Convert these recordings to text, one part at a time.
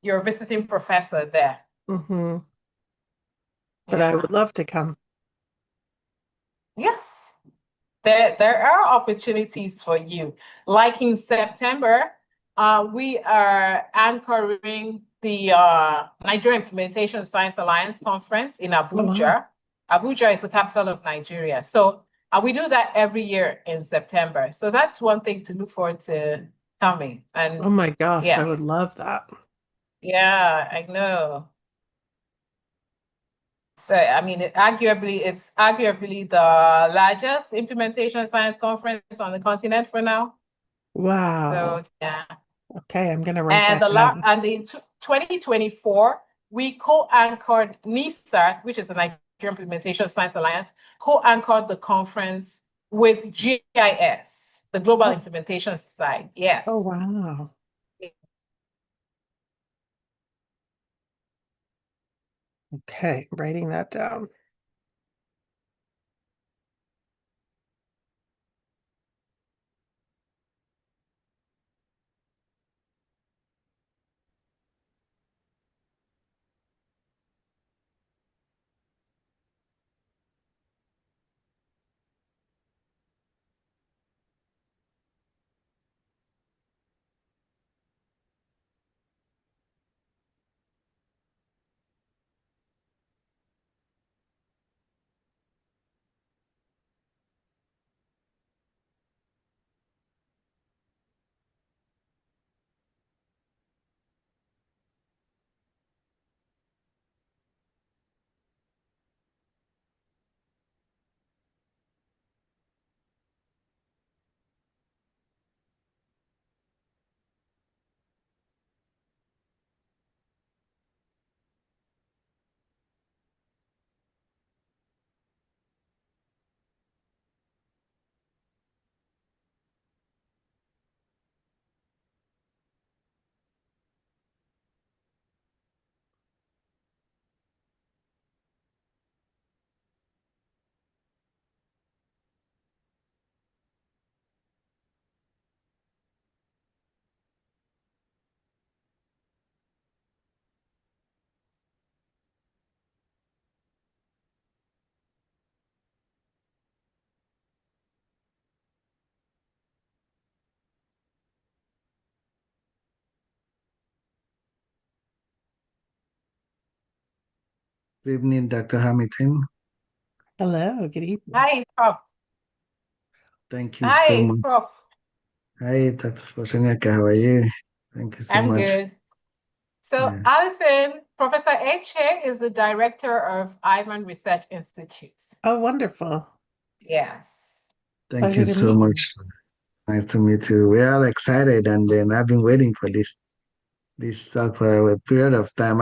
you're a visiting professor there. Mm-hmm. But I Yeah. would love to come. Yes. There are opportunities for you. Like in September, we are anchoring the Nigeria Implementation Science Alliance Conference in Oh, wow. Abuja. Abuja is the capital of Nigeria. So we do that every year in September. So that's one thing to look forward to coming. Oh And my gosh, I would yes, love that. yeah, I know. So, I mean, it's arguably the largest implementation science conference on the continent for now. Wow. So, yeah. Okay, I'm gonna write And that down. in 2024, we co-anchored NISA, which is the Nigerian Implementation Science Alliance, co-anchored the conference with GIS, the Global Oh, Implementation Society. oh Yes. wow. Okay, writing that down. Good evening, Dr. Hamilton. Hello, good evening. Hi, Prof. Thank you so Hi, much. Prof. Hi, Dr. Fosaniaka, how are you? Thank you so I'm much. good. So, Yeah, Alison, Professor Eche is the director of Ivan Research Institute. Oh, wonderful. Yes. thank Pleasure you to so meet much. you. Nice to meet you. We are all excited, and then I've been waiting for this talk for a period of time.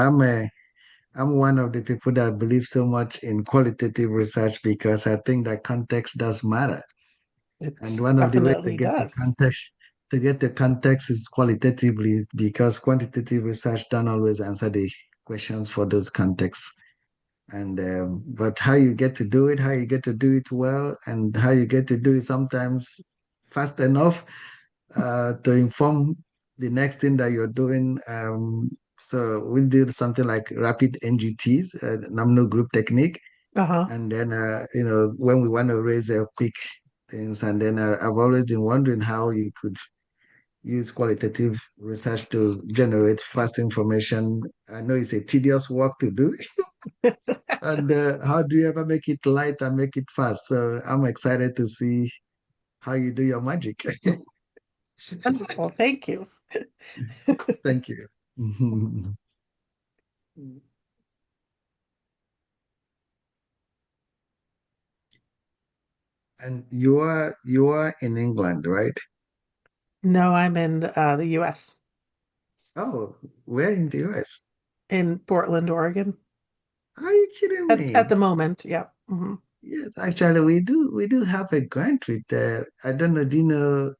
I'm one of the people that believe so much in qualitative research because I think that context does matter. And It one of the ways definitely does. to get the context is qualitatively because quantitative research don't always answer the questions for those contexts. And but how you get to do it, how you get to do it well, and how you get to do it sometimes fast enough to inform the next thing that you're doing. So we did something like rapid NGTs, nominal group technique, Uh-huh. and then when we want to raise a quick things, and then I've always been wondering how you could use qualitative research to generate fast information. I know it's a tedious work to do, and how do you ever make it light and make it fast? So I'm excited to see how you do your magic. Wonderful. Thank you. Thank you. And you are in England, right? No, I'm in the US, Oh, where in the US? in Portland, Oregon. Are you kidding At me? the moment, yeah. Hmm. Yes, actually, we do have a grant with. I don't know. Do you know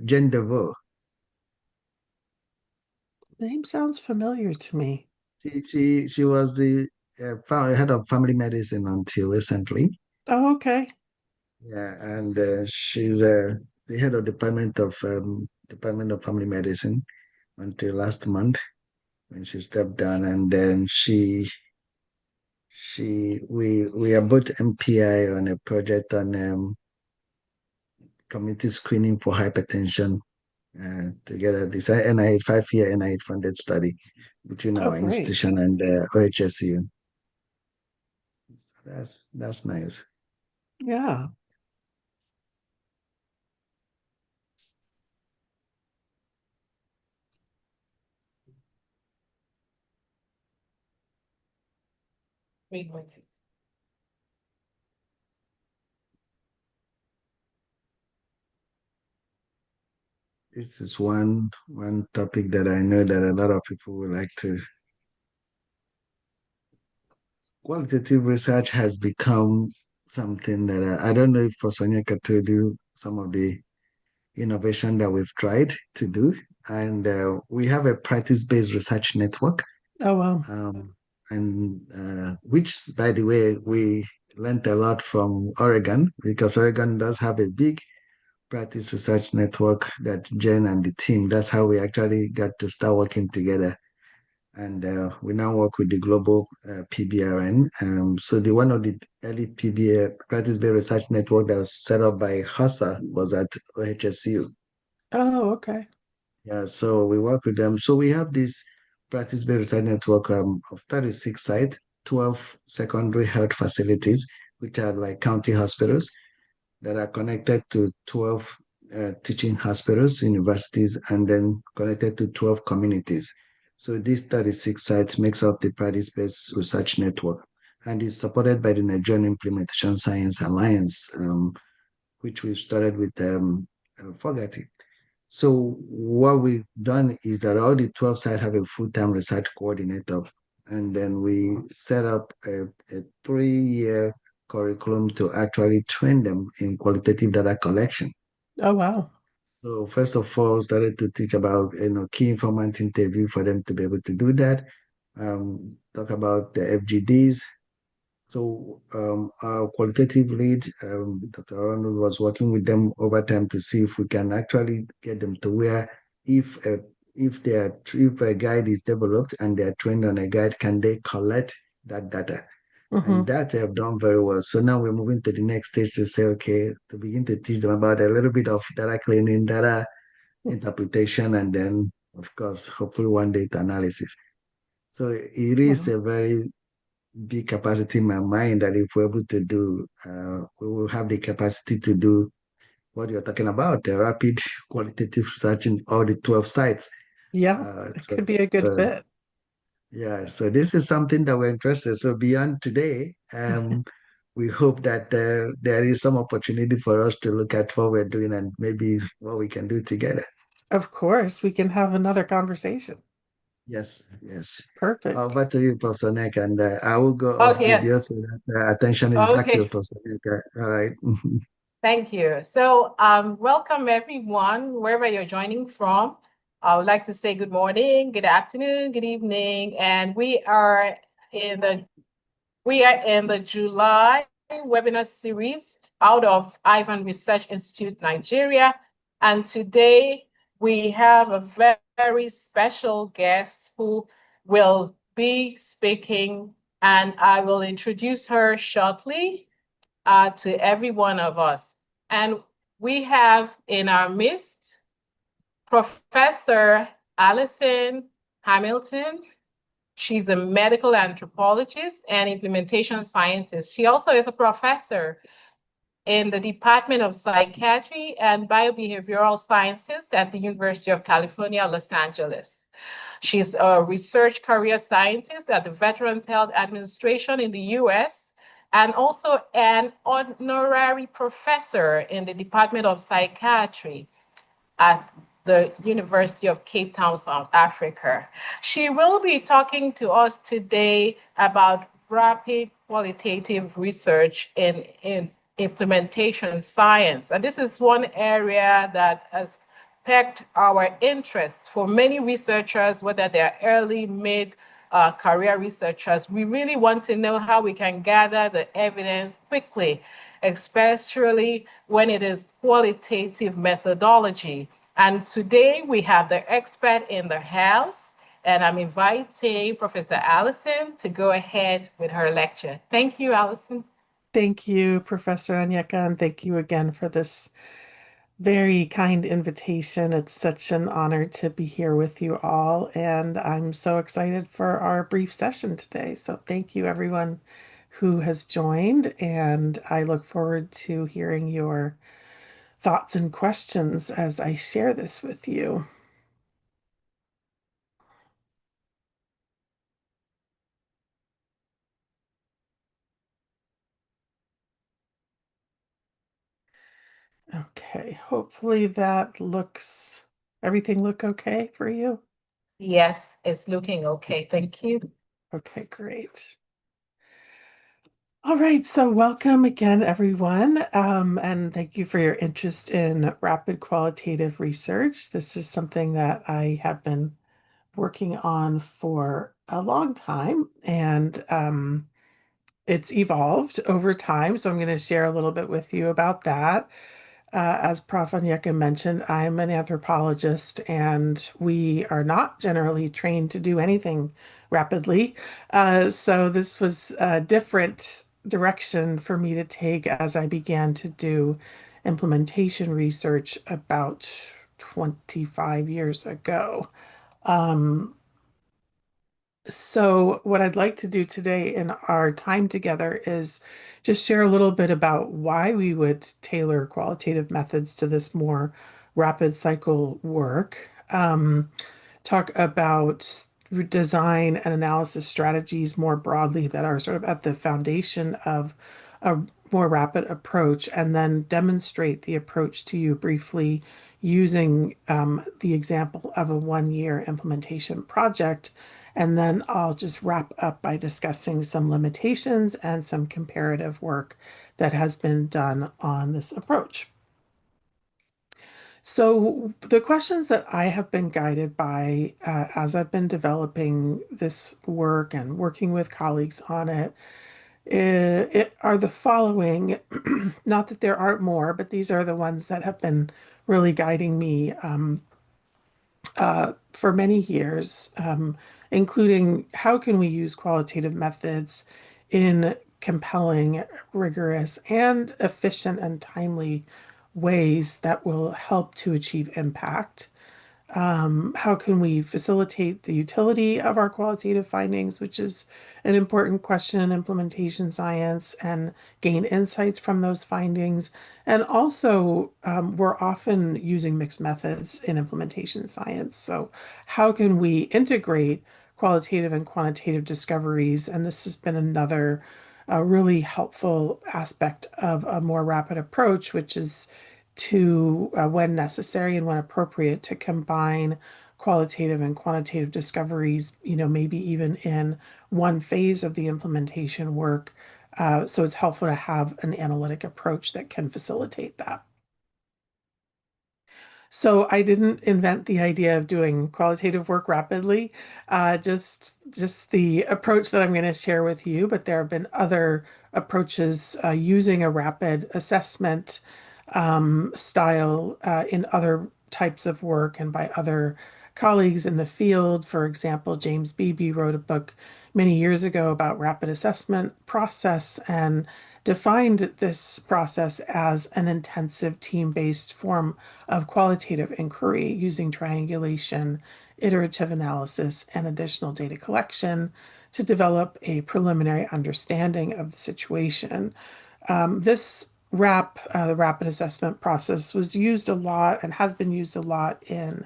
Jen DeVoe? Name sounds familiar to me. She was the head of family medicine until recently. Oh, okay. Yeah, and, she's the head of Department of Family Medicine. until last month when she stepped down, and then we are both MPI on a project on community screening for hypertension together. This NIH 5-year NIH funded study between Oh, our great. institution and OHSU. So that's nice. Yeah. This is one topic that I know that a lot of people would like to. Qualitative research has become something that I don't know if Professor Nyeka told you some of the innovation that we've tried to do. And we have a practice-based research network, Oh, wow. and which, by the way, we learned a lot from Oregon, because Oregon does have a big practice research network that Jen and the team, that's how we actually got to start working together. And we now work with the global PBRN. So the one of the early PBA practice-based research network that was set up by HASA was at OHSU. Oh, okay. Yeah, so we work with them. So we have this practice-based research network of 36 sites, 12 secondary health facilities, which are like county hospitals that are connected to 12 teaching hospitals, universities, and then connected to 12 communities. So these 36 sites makes up the practice-based research network, and is supported by the Nigerian Implementation Science Alliance, which we started with Fogati. So what we've done is that all the 12 sites have a full-time research coordinator, and then we set up a 3-year curriculum to actually train them in qualitative data collection. Oh, wow. So first of all, started to teach about key informant interview for them to be able to do that. Talk about the FGDs. So our qualitative lead, Dr. Arnold, was working with them over time to see if we can actually get them to where if a guide is developed and they are trained on a guide, can they collect that data? And Mm-hmm. that they have done very well. So now we're moving to the next stage to say, okay, to begin to teach them about a little bit of data cleaning, data interpretation, and then, of course, hopefully one data analysis. So it is Wow. a very big capacity in my mind that if we're able to do, we will have the capacity to do what you're talking about, the rapid qualitative research in all the 12 sites. Yeah, Uh, it so, could be a good so fit. yeah, so this is something that we're interested. So beyond today, we hope that there is some opportunity for us to look at what we're doing and maybe what we can do together. Of course, we can have another conversation. Yes, yes. Perfect. Over to you, Professor Nek, and I will go off Okay, video yes. so that attention is back to Okay. Professor Nek. All right. Thank you. So welcome everyone, wherever you're joining from. I would like to say good morning, good afternoon, good evening, and we are in the July webinar series out of Ivan Research Institute, Nigeria. And today we have a very special guest who will be speaking, and I will introduce her shortly to every one of us. And we have in our midst Professor ALISON Hamilton. She's a medical anthropologist and implementation scientist. She also is a professor in the Department of Psychiatry and Biobehavioral Sciences at the University of California, Los Angeles. She's a research career scientist at the Veterans Health Administration in the US, and also an honorary professor in the Department of Psychiatry at the University of Cape Town, South Africa. She will be talking to us today about rapid qualitative research in implementation science. And this is one area that has piqued our interest for many researchers, whether they're early, mid, career researchers. We really want to know how we can gather the evidence quickly, especially when it is qualitative methodology. And today we have the expert in the house, and I'm inviting Professor ALISON to go ahead with her lecture. Thank you, ALISON. Thank you, Professor Anyeka, and thank you again for this very kind invitation. It's such an honor to be here with you all, and I'm so excited for our brief session today. So thank you, everyone who has joined, and I look forward to hearing your thoughts and questions as I share this with you. Okay, hopefully everything look okay for you? Yes, it's looking okay. Thank you. Okay, great. All right, so welcome again, everyone, and thank you for your interest in rapid qualitative research. This is something that I have been working on for a long time, and it's evolved over time. So I'm going to share a little bit with you about that. As Prof. Onyeka mentioned, I'm an anthropologist, and we are not generally trained to do anything rapidly. So this was a different direction for me to take as I began to do implementation research about 25 years ago. So, what I'd like to do today in our time together is just share a little bit about why we would tailor qualitative methods to this more rapid cycle work. Talk about design and analysis strategies more broadly that are sort of at the foundation of a more rapid approach, and then demonstrate the approach to you briefly using the example of a 1 year implementation project. And then I'll just wrap up by discussing some limitations and some comparative work that has been done on this approach. So, the questions that I have been guided by as I've been developing this work and working with colleagues on it are the following. Not that there aren't more, but these are the ones that have been really guiding me for many years, including how can we use qualitative methods in compelling, rigorous, and efficient and timely ways that will help to achieve impact. How can we facilitate the utility of our qualitative findings, which is an important question in implementation science, and gain insights from those findings? And also, we're often using mixed methods in implementation science. So, how can we integrate qualitative and quantitative discoveries? And this has been another really helpful aspect of a more rapid approach, which is to, when necessary and when appropriate, to combine qualitative and quantitative discoveries, maybe even in one phase of the implementation work. So it's helpful to have an analytic approach that can facilitate that. So I didn't invent the idea of doing qualitative work rapidly, just the approach that I'm going to share with you. But there have been other approaches using a rapid assessment style in other types of work and by other colleagues in the field. For example, James Beebe wrote a book many years ago about rapid assessment process and defined this process as an intensive team-based form of qualitative inquiry using triangulation, iterative analysis, and additional data collection to develop a preliminary understanding of the situation. This the rapid assessment process, was used a lot and has been used a lot in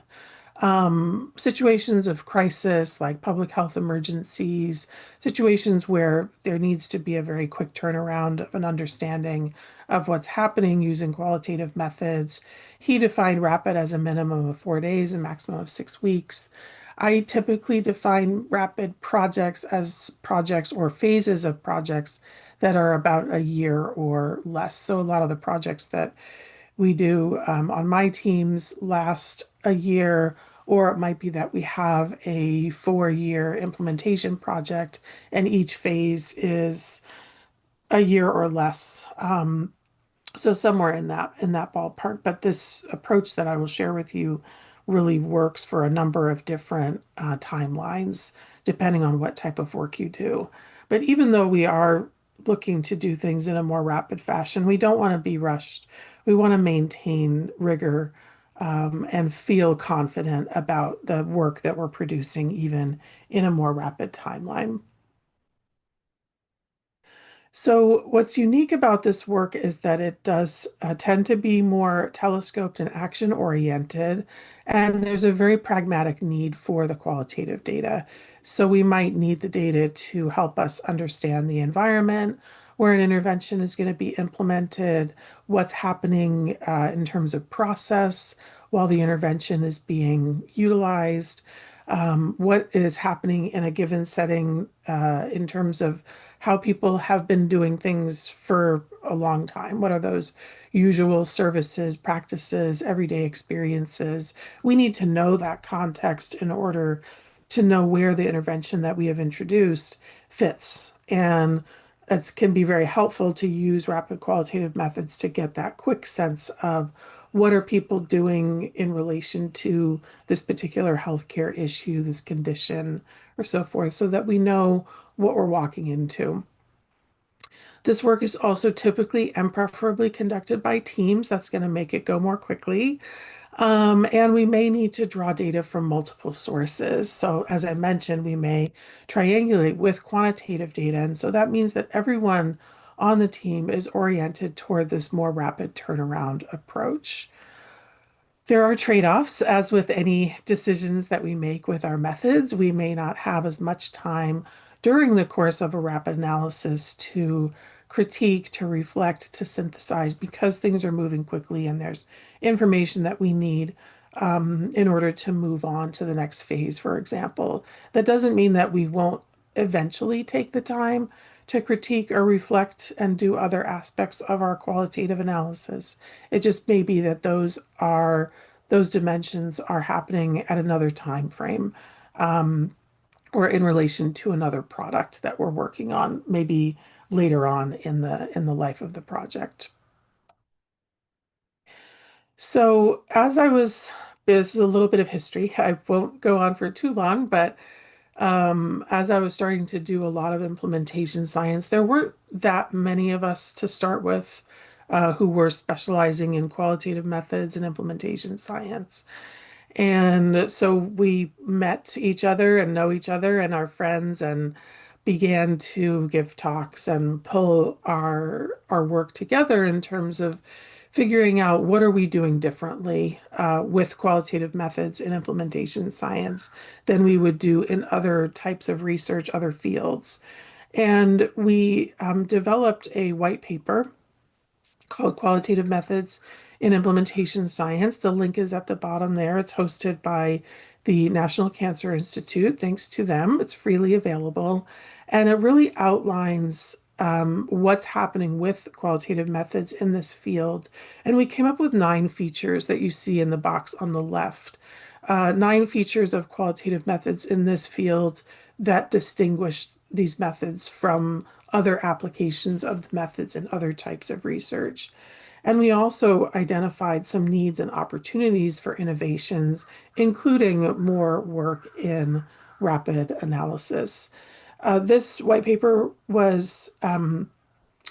situations of crisis, like public health emergencies, situations where there needs to be a very quick turnaround of an understanding of what's happening using qualitative methods. He defined rapid as a minimum of 4 days and maximum of 6 weeks. I typically define rapid projects as projects or phases of projects that are about a year or less. So a lot of the projects that we do on my teams last a year, or it might be that we have a 4 year implementation project and each phase is a year or less. So somewhere in that ballpark, but this approach that I will share with you really works for a number of different timelines, depending on what type of work you do. But even though we are looking to do things in a more rapid fashion, we don't want to be rushed. We want to maintain rigor and feel confident about the work that we're producing, even in a more rapid timeline. So, what's unique about this work is that it does tend to be more telescoped and action oriented, and there's a very pragmatic need for the qualitative data. So, we might need the data to help us understand the environment, where an intervention is going to be implemented, what's happening in terms of process while the intervention is being utilized, what is happening in a given setting in terms of how people have been doing things for a long time. What are those usual services, practices, everyday experiences? We need to know that context in order to know where the intervention that we have introduced fits. And it can be very helpful to use rapid qualitative methods to get that quick sense of what are people doing in relation to this particular healthcare issue, this condition, or so forth, so that we know what we're walking into. This work is also typically and preferably conducted by teams. That's going to make it go more quickly. And we may need to draw data from multiple sources. So, as I mentioned, we may triangulate with quantitative data. And so that means that everyone on the team is oriented toward this more rapid turnaround approach. There are trade-offs, as with any decisions that we make with our methods. We may not have as much time during the course of a rapid analysis to critique, to reflect, to synthesize, because things are moving quickly and there's information that we need in order to move on to the next phase, for example. That doesn't mean that we won't eventually take the time to critique or reflect and do other aspects of our qualitative analysis. It just may be that those dimensions are happening at another time frame or in relation to another product that we're working on, maybe later on in the life of the project. So as I was, this is a little bit of history. I won't go on for too long, but as I was starting to do a lot of implementation science, there weren't that many of us to start with who were specializing in qualitative methods and implementation science. And so we met each other and know each other and our friends and began to give talks and pull our work together in terms of figuring out what are we doing differently with qualitative methods in implementation science than we would do in other types of research, other fields. And we developed a white paper called Qualitative Methods in Implementation Science. The link is at the bottom there. It's hosted by the National Cancer Institute. Thanks to them, it's freely available. And it really outlines what's happening with qualitative methods in this field. And we came up with 9 features that you see in the box on the left. 9 features of qualitative methods in this field that distinguish these methods from other applications of the methods in other types of research. And we also identified some needs and opportunities for innovations, including more work in rapid analysis. This white paper was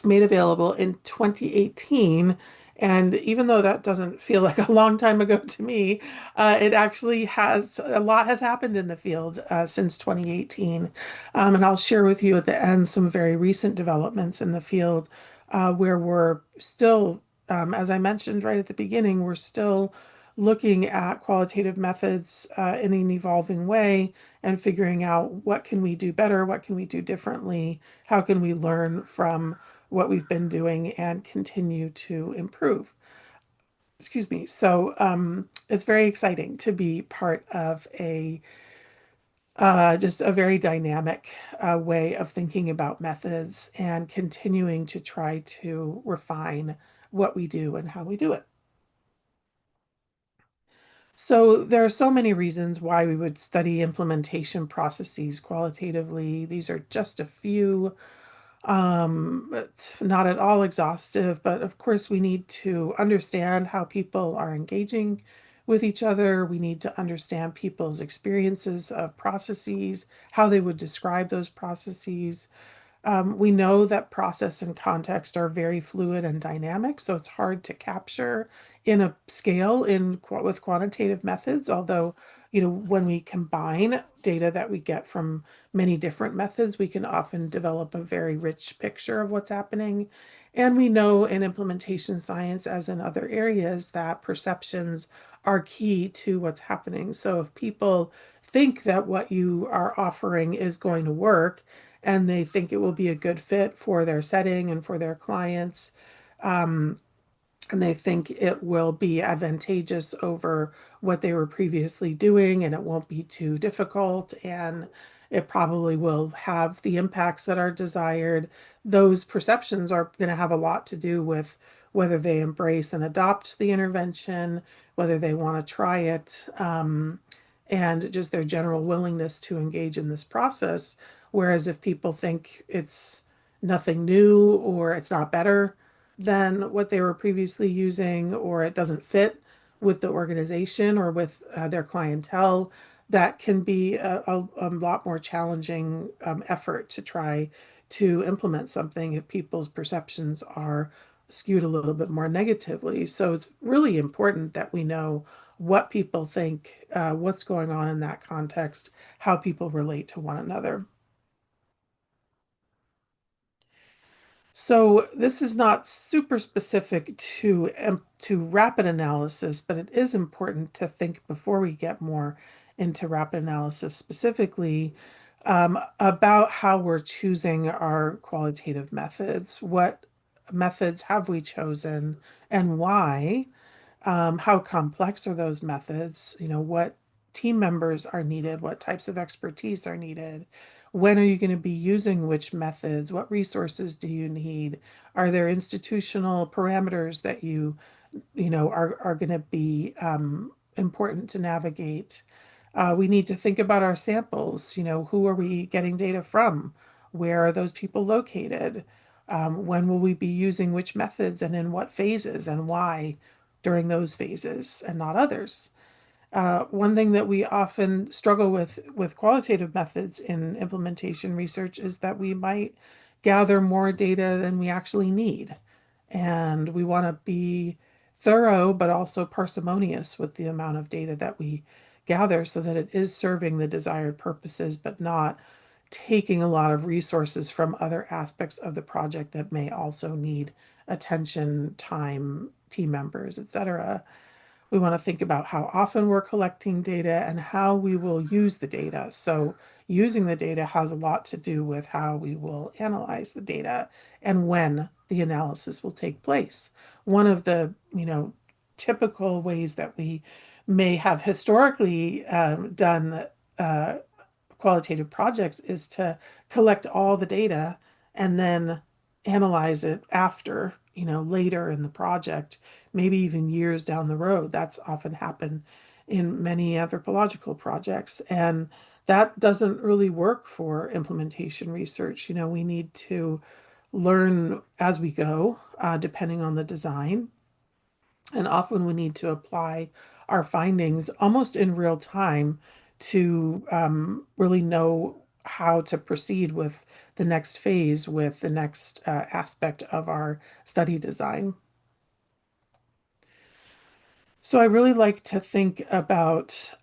made available in 2018. And even though that doesn't feel like a long time ago to me, it actually has, a lot has happened in the field since 2018. And I'll share with you at the end some very recent developments in the field where we're still, as I mentioned right at the beginning, we're still looking at qualitative methods in an evolving way and figuring out what can we do better, what can we do differently, how can we learn from what we've been doing and continue to improve. Excuse me. So it's very exciting to be part of a just a very dynamic way of thinking about methods and continuing to try to refine what we do and how we do it. So there are so many reasons why we would study implementation processes qualitatively. These are just a few. It's not at all exhaustive, but of course we need to understand how people are engaging with each other. We need to understand people's experiences of processes, how they would describe those processes. We know that process and context are very fluid and dynamic, so it's hard to capture in a scale with quantitative methods, although, when we combine data that we get from many different methods, we can often develop a very rich picture of what's happening. And we know in implementation science, as in other areas, that perceptions are key to what's happening. So if people think that what you are offering is going to work, and they think it will be a good fit for their setting and for their clients, and they think it will be advantageous over what they were previously doing, and it won't be too difficult, and it probably will have the impacts that are desired. Those perceptions are going to have a lot to do with whether they embrace and adopt the intervention, whether they want to try it, and just their general willingness to engage in this process. Whereas if people think it's nothing new, or it's not better than what they were previously using, or it doesn't fit with the organization or with their clientele, that can be a lot more challenging effort to try to implement something if people's perceptions are skewed a little bit more negatively. So it's really important that we know what people think, what's going on in that context, how people relate to one another. So this is not super specific to rapid analysis, but it is important to think before we get more into rapid analysis specifically, about how we're choosing our qualitative methods. What methods have we chosen and why? How complex are those methods? What team members are needed? What types of expertise are needed? When are you going to be using which methods? What resources do you need? Are there institutional parameters that are going to be important to navigate? We need to think about our samples. Who are we getting data from? Where are those people located? When will we be using which methods and in what phases, and why during those phases and not others? One thing that we often struggle with qualitative methods in implementation research is that we might gather more data than we actually need. And we want to be thorough, but also parsimonious with the amount of data that we gather so that it is serving the desired purposes, but not taking a lot of resources from other aspects of the project that may also need attention, time, team members, etc. We want to think about how often we're collecting data and how we will use the data. So using the data has a lot to do with how we will analyze the data and when the analysis will take place. One of the, typical ways that we may have historically done qualitative projects is to collect all the data and then analyze it after, later in the project, maybe even years down the road. That's often happened in many anthropological projects. And that doesn't really work for implementation research. We need to learn as we go, depending on the design. And often we need to apply our findings almost in real time to really know how to proceed with the next phase, with the next aspect of our study design. So I really like to think about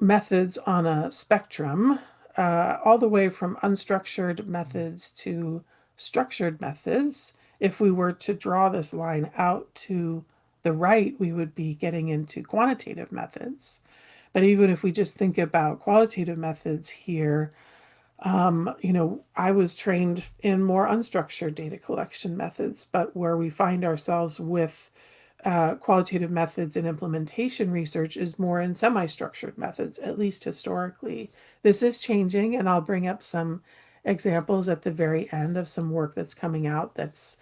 methods on a spectrum, all the way from unstructured methods to structured methods. If we were to draw this line out to the right, we would be getting into quantitative methods. But even if we just think about qualitative methods here, I was trained in more unstructured data collection methods, but where we find ourselves with qualitative methods and implementation research is more in semi-structured methods, at least historically. This is changing, and I'll bring up some examples at the very end of some work that's coming out that's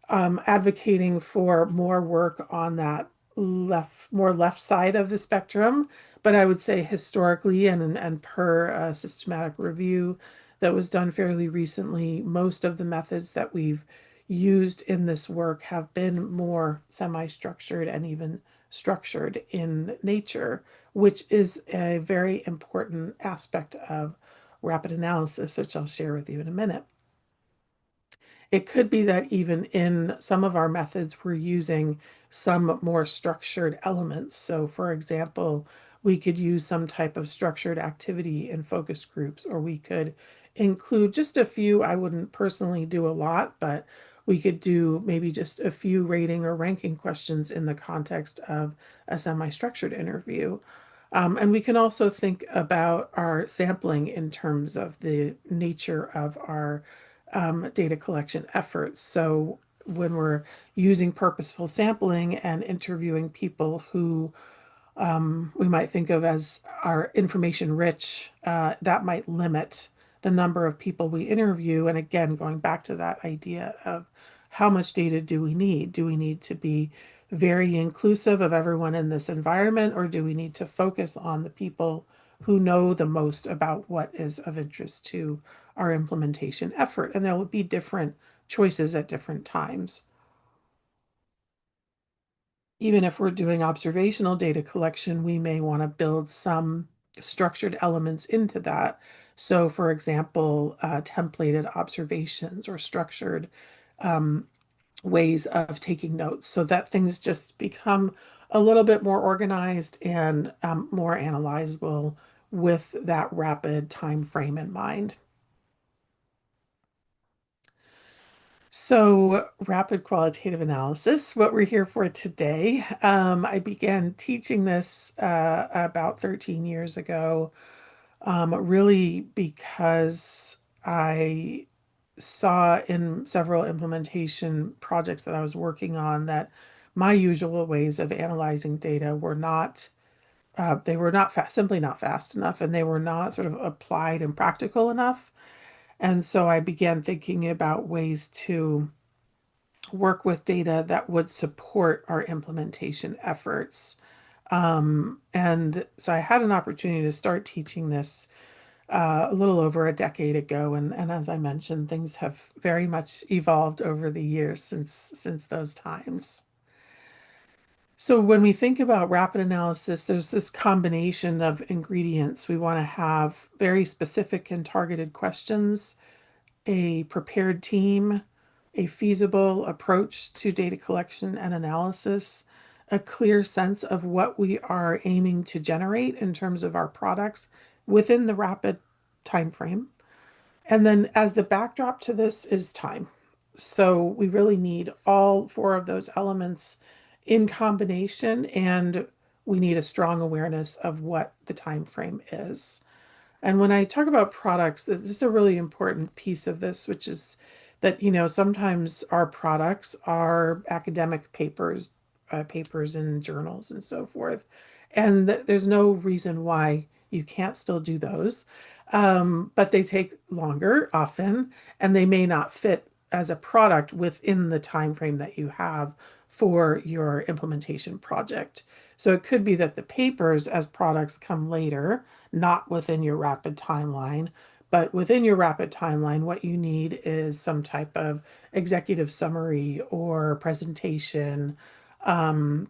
advocating for more work on that more left side of the spectrum. But I would say historically and per systematic review, that was done fairly recently. Most of the methods that we've used in this work have been more semi-structured and even structured in nature, which is a very important aspect of rapid analysis, which I'll share with you in a minute. It could be that even in some of our methods, we're using some more structured elements. So for example, we could use some type of structured activity in focus groups, or we could include just a few. I wouldn't personally do a lot, but we could do maybe just a few rating or ranking questions in the context of a semi-structured interview. And we can also think about our sampling in terms of the nature of our data collection efforts. So when we're using purposeful sampling and interviewing people who we might think of as our information rich, that might limit the number of people we interview. And again, going back to that idea of how much data do we need? Do we need to be very inclusive of everyone in this environment, or do we need to focus on the people who know the most about what is of interest to our implementation effort? And there will be different choices at different times. Even if we're doing observational data collection, we may want to build some structured elements into that. So for example, templated observations or structured ways of taking notes so that things just become a little bit more organized and more analyzable with that rapid time frame in mind. So, rapid qualitative analysis, what we're here for today. I began teaching this about 13 years ago, really because I saw in several implementation projects that I was working on that my usual ways of analyzing data were not, they were not fast, simply not fast enough, and they were not sort of applied and practical enough. And so I began thinking about ways to work with data that would support our implementation efforts. And so I had an opportunity to start teaching this a little over a decade ago. And as I mentioned, things have very much evolved over the years since those times. So when we think about rapid analysis, there's this combination of ingredients. We want to have very specific and targeted questions, a prepared team, a feasible approach to data collection and analysis, a clear sense of what we are aiming to generate in terms of our products within the rapid time frame. And then as the backdrop to this is time. So we really need all four of those elements in combination, and we need a strong awareness of what the time frame is. And when I talk about products, this is a really important piece of this, which is that, sometimes our products are academic papers, papers in journals and so forth. And there's no reason why you can't still do those. But they take longer often, and they may not fit as a product within the time frame that you have for your implementation project. So it could be that the papers as products come later, not within your rapid timeline. But within your rapid timeline, what you need is some type of executive summary or presentation, some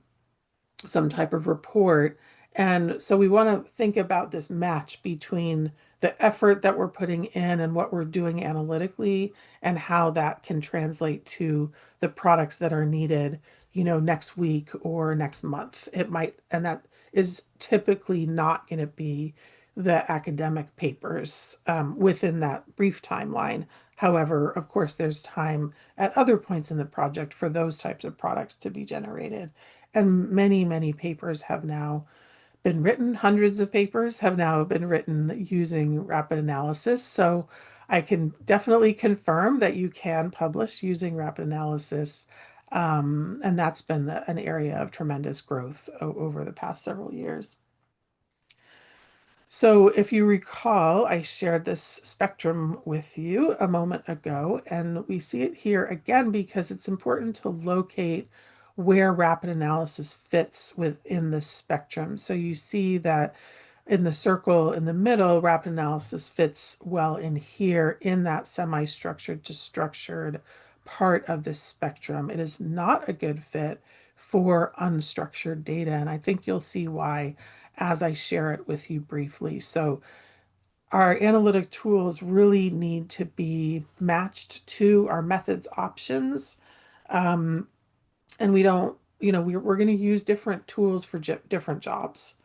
type of report. And so we want to think about this match between the effort that we're putting in and what we're doing analytically, and how that can translate to the products that are needed, next week or next month. It might, and that is typically not going to be the academic papers within that brief timeline. However, of course, there's time at other points in the project for those types of products to be generated. And many, many papers have now been written. Hundreds of papers have now been written using rapid analysis. So I can definitely confirm that you can publish using rapid analysis. And that's been an area of tremendous growth over the past several years. So if you recall, I shared this spectrum with you a moment ago, and we see it here again because it's important to locate where rapid analysis fits within the spectrum. So you see that in the circle in the middle, rapid analysis fits well in here in that semi-structured to structured part of the spectrum. It is not a good fit for unstructured data, and I think you'll see why as I share it with you briefly. So our analytic tools really need to be matched to our methods options. And we don't, we're going to use different tools for different jobs.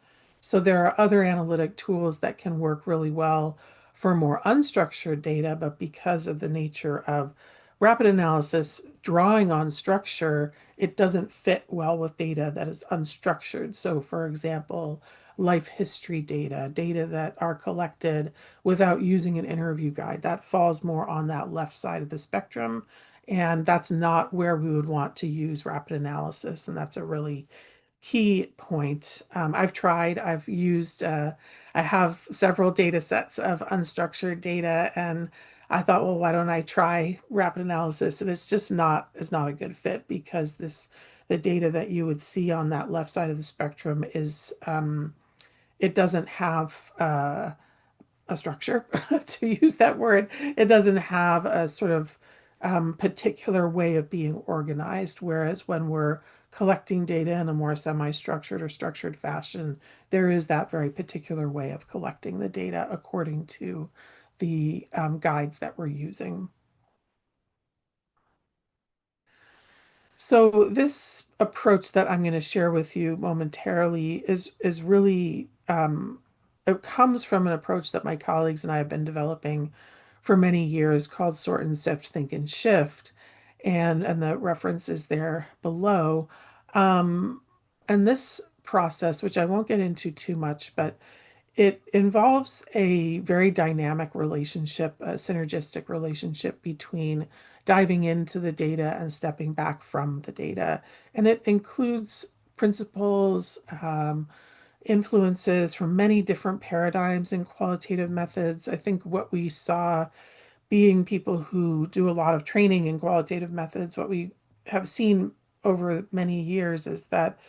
So there are other analytic tools that can work really well for more unstructured data, but because of the nature of rapid analysis drawing on structure, it doesn't fit well with data that is unstructured. So for example, life history data, data that are collected without using an interview guide, that falls more on that left side of the spectrum. And that's not where we would want to use rapid analysis. And that's a really key point. I've used, I have several data sets of unstructured data, and I thought, well, why don't I try rapid analysis? And it's not a good fit because the data that you would see on that left side of the spectrum is, it doesn't have, a structure, to use that word. It doesn't have a sort of particular way of being organized. Whereas when we're collecting data in a more semi-structured or structured fashion, there is that very particular way of collecting the data according to the guides that we're using. So this approach that I'm going to share with you momentarily is really it comes from an approach that my colleagues and I have been developing for many years called sort and sift, think and shift, and the reference is there below. Um, and this process, which I won't get into too much, but it involves a very dynamic relationship, a synergistic relationship between diving into the data and stepping back from the data. And it includes principles, influences from many different paradigms and qualitative methods. I think what we saw being people who do a lot of training in qualitative methods, what we have seen over many years is that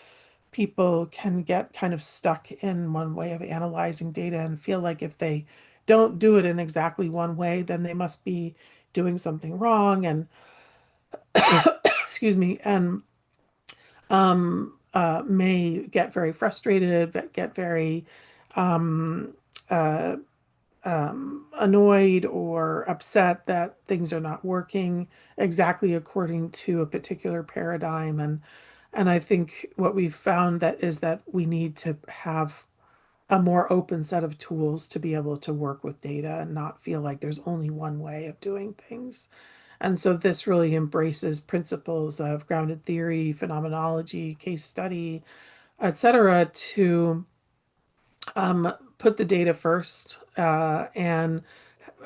people can get kind of stuck in one way of analyzing data and feel like if they don't do it in exactly one way, then they must be doing something wrong. And excuse me, and may get very frustrated, but get very annoyed or upset that things are not working exactly according to a particular paradigm. And I think what we've found that is that we need to have a more open set of tools to be able to work with data and not feel like there's only one way of doing things. And so this really embraces principles of grounded theory, phenomenology, case study, etc., to put the data first and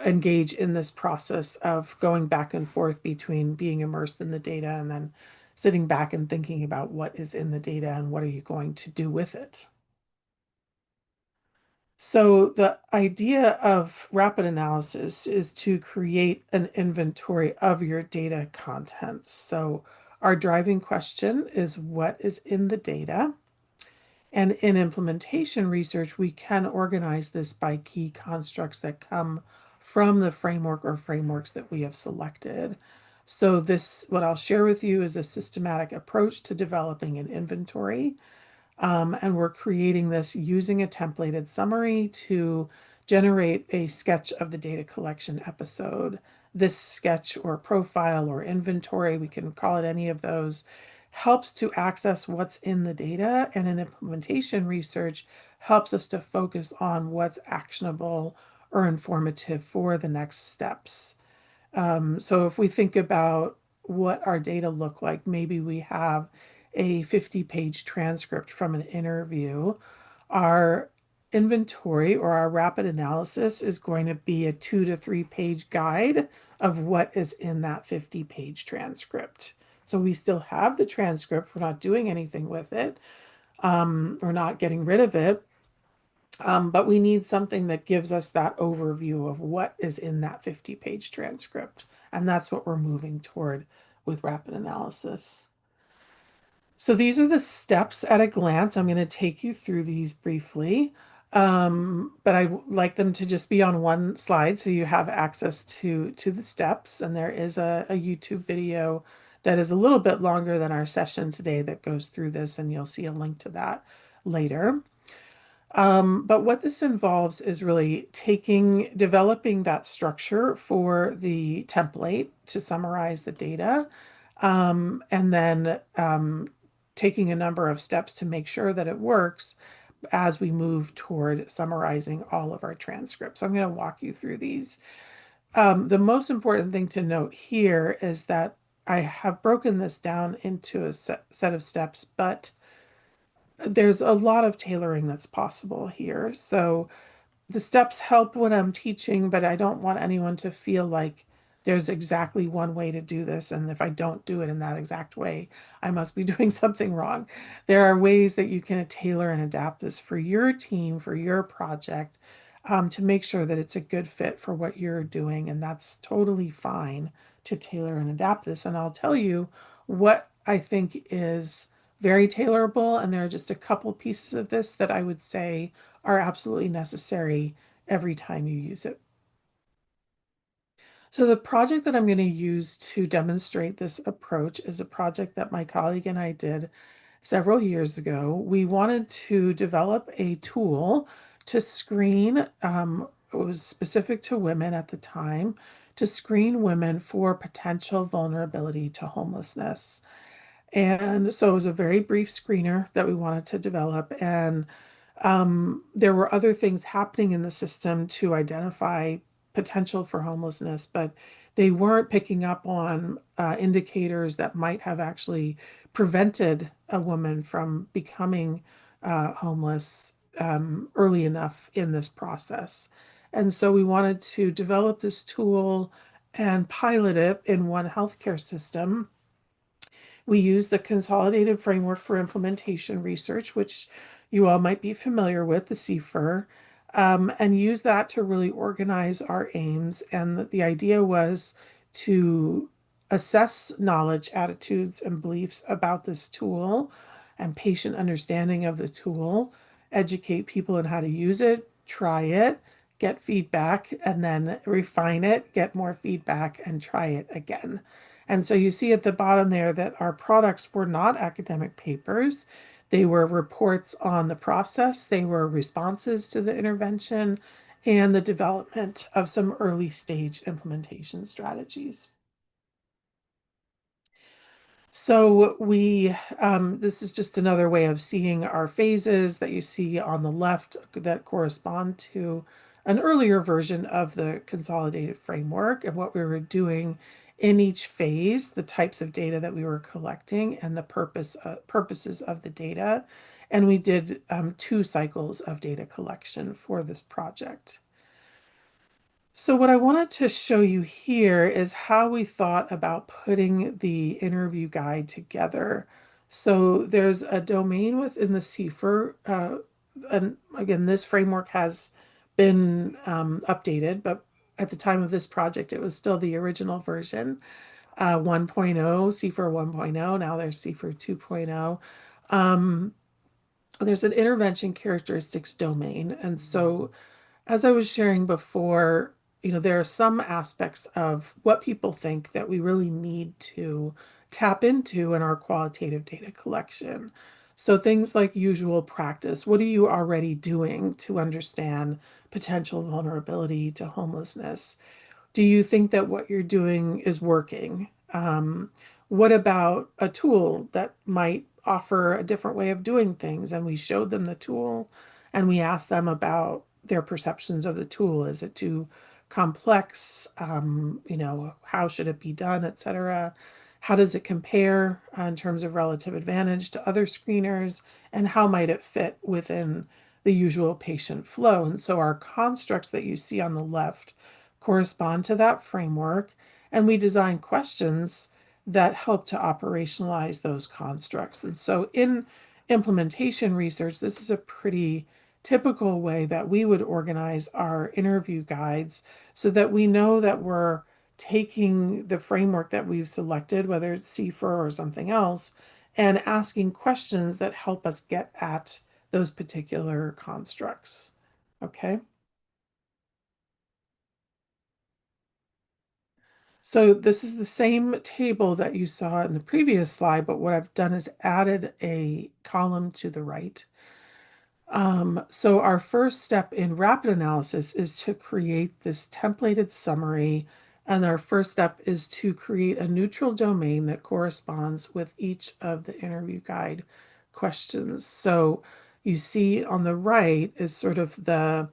engage in this process of going back and forth between being immersed in the data and then sitting back and thinking about what is in the data and what are you going to do with it. So the idea of rapid analysis is to create an inventory of your data contents. So our driving question is what is in the data? And in implementation research, we can organize this by key constructs that come from the framework or frameworks that we have selected. So this, what I'll share with you is a systematic approach to developing an inventory. And we're creating this using a templated summary to generate a sketch of the data collection episode. This sketch or profile or inventory, we can call it any of those, helps to access what's in the data, and in implementation research helps us to focus on what's actionable or informative for the next steps. So if we think about what our data look like, maybe we have a 50-page transcript from an interview. Our inventory or our rapid analysis is going to be a 2 to 3 page guide of what is in that 50-page transcript. So we still have the transcript. We're not doing anything with it. We're not getting rid of it. But we need something that gives us that overview of what is in that 50-page transcript. And that's what we're moving toward with rapid analysis. So these are the steps at a glance. I'm going to take you through these briefly. But I like them to just be on one slide so you have access to the steps. And there is a YouTube video that is a little bit longer than our session today that goes through this, and you'll see a link to that later. But what this involves is really developing that structure for the template to summarize the data, and then taking a number of steps to make sure that it works as we move toward summarizing all of our transcripts. So I'm going to walk you through these. The most important thing to note here is that I have broken this down into a set of steps, but there's a lot of tailoring that's possible here. So the steps help when I'm teaching, but I don't want anyone to feel like there's exactly one way to do this. And if I don't do it in that exact way, I must be doing something wrong. There are ways that you can tailor and adapt this for your team, for your project, to make sure that it's a good fit for what you're doing. And that's totally fine to tailor and adapt this. And I'll tell you what I think is very tailorable. And there are just a couple pieces of this that I would say are absolutely necessary every time you use it. So the project that I'm going to use to demonstrate this approach is a project that my colleague and I did several years ago. We wanted to develop a tool to screen, it was specific to women at the time, to screen women for potential vulnerability to homelessness. And so it was a very brief screener that we wanted to develop. And there were other things happening in the system to identify potential for homelessness, but they weren't picking up on indicators that might have actually prevented a woman from becoming homeless early enough in this process. And so we wanted to develop this tool and pilot it in one healthcare system. We use the Consolidated Framework for Implementation Research, which you all might be familiar with, the CFIR, and use that to really organize our aims. And the idea was to assess knowledge, attitudes, and beliefs about this tool and patient understanding of the tool, educate people on how to use it, try it, get feedback, and then refine it, get more feedback, and try it again. And so you see at the bottom there that our products were not academic papers. They were reports on the process. They were responses to the intervention and the development of some early stage implementation strategies. So this is just another way of seeing our phases that you see on the left that correspond to an earlier version of the consolidated framework and what we were doing in each phase, the types of data that we were collecting and the purposes of the data. And we did 2 cycles of data collection for this project. So what I wanted to show you here is how we thought about putting the interview guide together. So there's a domain within the CFIR, and again, this framework has been updated, but at the time of this project, it was still the original version, 1.0, CFIR 1.0. Now there's CFIR 2.0. There's an intervention characteristics domain. And so as I was sharing before, there are some aspects of what people think that we really need to tap into in our qualitative data collection. So things like usual practice. What are you already doing to understand potential vulnerability to homelessness? Do you think that what you're doing is working? What about a tool that might offer a different way of doing things? And we showed them the tool and we asked them about their perceptions of the tool. Is it too complex? How should it be done, etc. How does it compare in terms of relative advantage to other screeners? And how might it fit within the usual patient flow? And so our constructs that you see on the left correspond to that framework, and we design questions that help to operationalize those constructs. And so in implementation research, this is a pretty typical way that we would organize our interview guides so that we know that we're taking the framework that we've selected, whether it's CFIR or something else, and asking questions that help us get at those particular constructs. Okay. So this is the same table that you saw in the previous slide, but what I've done is added a column to the right. So our first step in rapid analysis is to create this templated summary. And our first step is to create a neutral domain that corresponds with each of the interview guide questions. So you see on the right is sort of the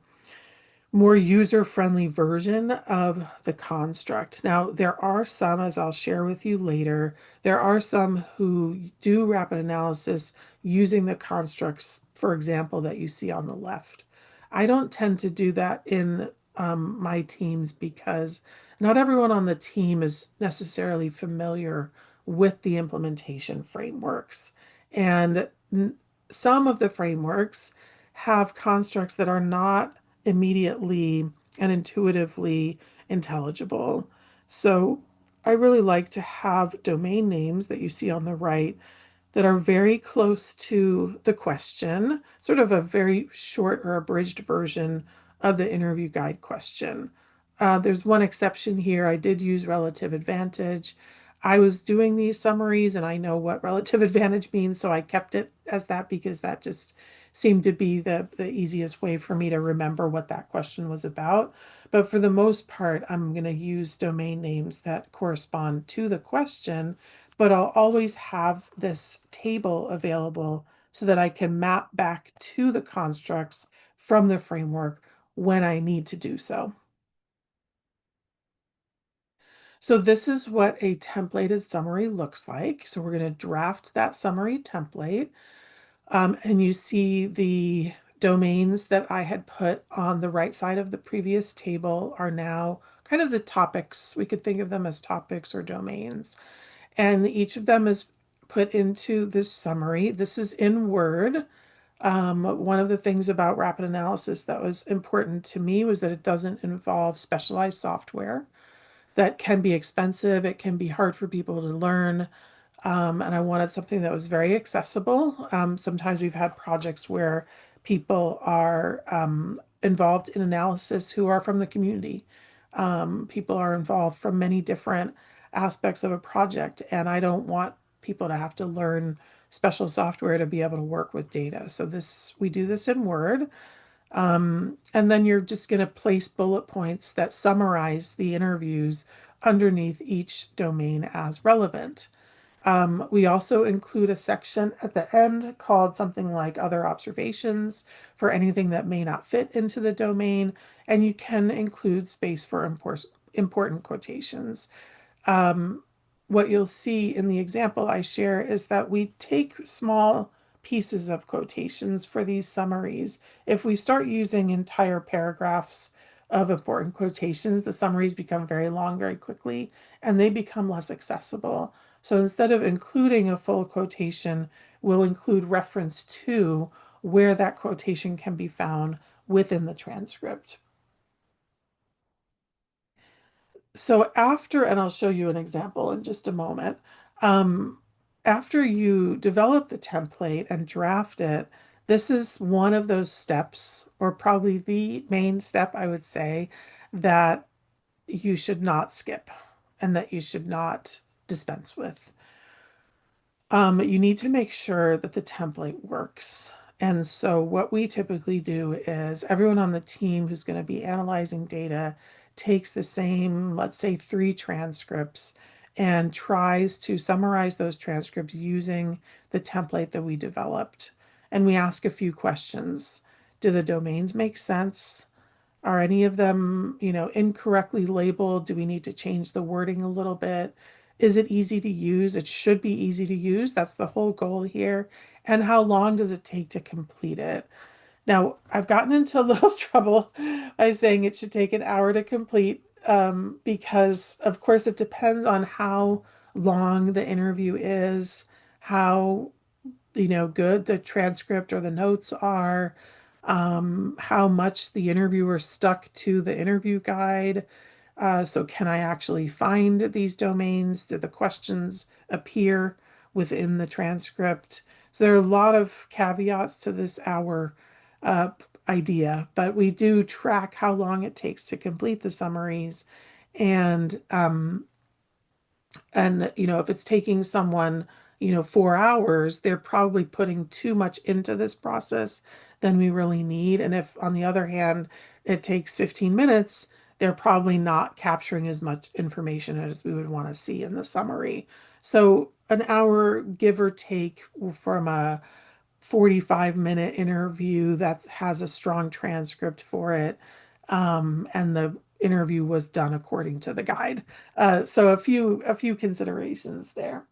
more user-friendly version of the construct. Now, there are some, as I'll share with you later, there are some who do rapid analysis using the constructs, for example, that you see on the left. I don't tend to do that in my teams because not everyone on the team is necessarily familiar with the implementation frameworks. And some of the frameworks have constructs that are not immediately and intuitively intelligible. So I really like to have domain names that you see on the right that are very close to the question, sort of a very short or abridged version of the interview guide question. There's one exception here. I did use relative advantage. I was doing these summaries and I know what relative advantage means, so I kept it as that because that just seemed to be the easiest way for me to remember what that question was about. But for the most part, I'm going to use domain names that correspond to the question, but I'll always have this table available so that I can map back to the constructs from the framework when I need to do so. So this is what a templated summary looks like. So we're going to draft that summary template. And you see the domains that I had put on the right side of the previous table are now kind of the topics. We could think of them as topics or domains. And each of them is put into this summary. This is in Word. One of the things about rapid analysis that was important to me was that it doesn't involve specialized software that can be expensive. It can be hard for people to learn. And I wanted something that was very accessible. Sometimes we've had projects where people are involved in analysis who are from the community. People are involved from many different aspects of a project, and I don't want people to have to learn special software to be able to work with data. So we do this in Word. And then you're just going to place bullet points that summarize the interviews underneath each domain as relevant. We also include a section at the end called something like other observations for anything that may not fit into the domain, and you can include space for important quotations. What you'll see in the example I share is that we take small pieces of quotations for these summaries. If we start using entire paragraphs of important quotations, the summaries become very long very quickly and they become less accessible. So instead of including a full quotation, we'll include reference to where that quotation can be found within the transcript. So after, and I'll show you an example in just a moment, after you develop the template and draft it, this is one of those steps, or probably the main step, I would say, that you should not skip and that you should not dispense with. You need to make sure that the template works. And so what we typically do is everyone on the team who's going to be analyzing data takes the same, let's say, 3 transcripts and tries to summarize those transcripts using the template that we developed. And we ask a few questions. Do the domains make sense? Are any of them, incorrectly labeled? Do we need to change the wording a little bit? Is it easy to use? It should be easy to use. That's the whole goal here. And how long does it take to complete it? Now, I've gotten into a little trouble by saying it should take an hour to complete because, of course, it depends on how long the interview is, how good the transcript or the notes are, how much the interviewer stuck to the interview guide. So can I actually find these domains? Did the questions appear within the transcript? So there are a lot of caveats to this hour idea, but we do track how long it takes to complete the summaries. And if it's taking someone 4 hours, they're probably putting too much into this process than we really need. And if, on the other hand, it takes 15 minutes, they're probably not capturing as much information as we would want to see in the summary. So an hour, give or take, from a 45-minute interview that has a strong transcript for it, and the interview was done according to the guide. So a few considerations there.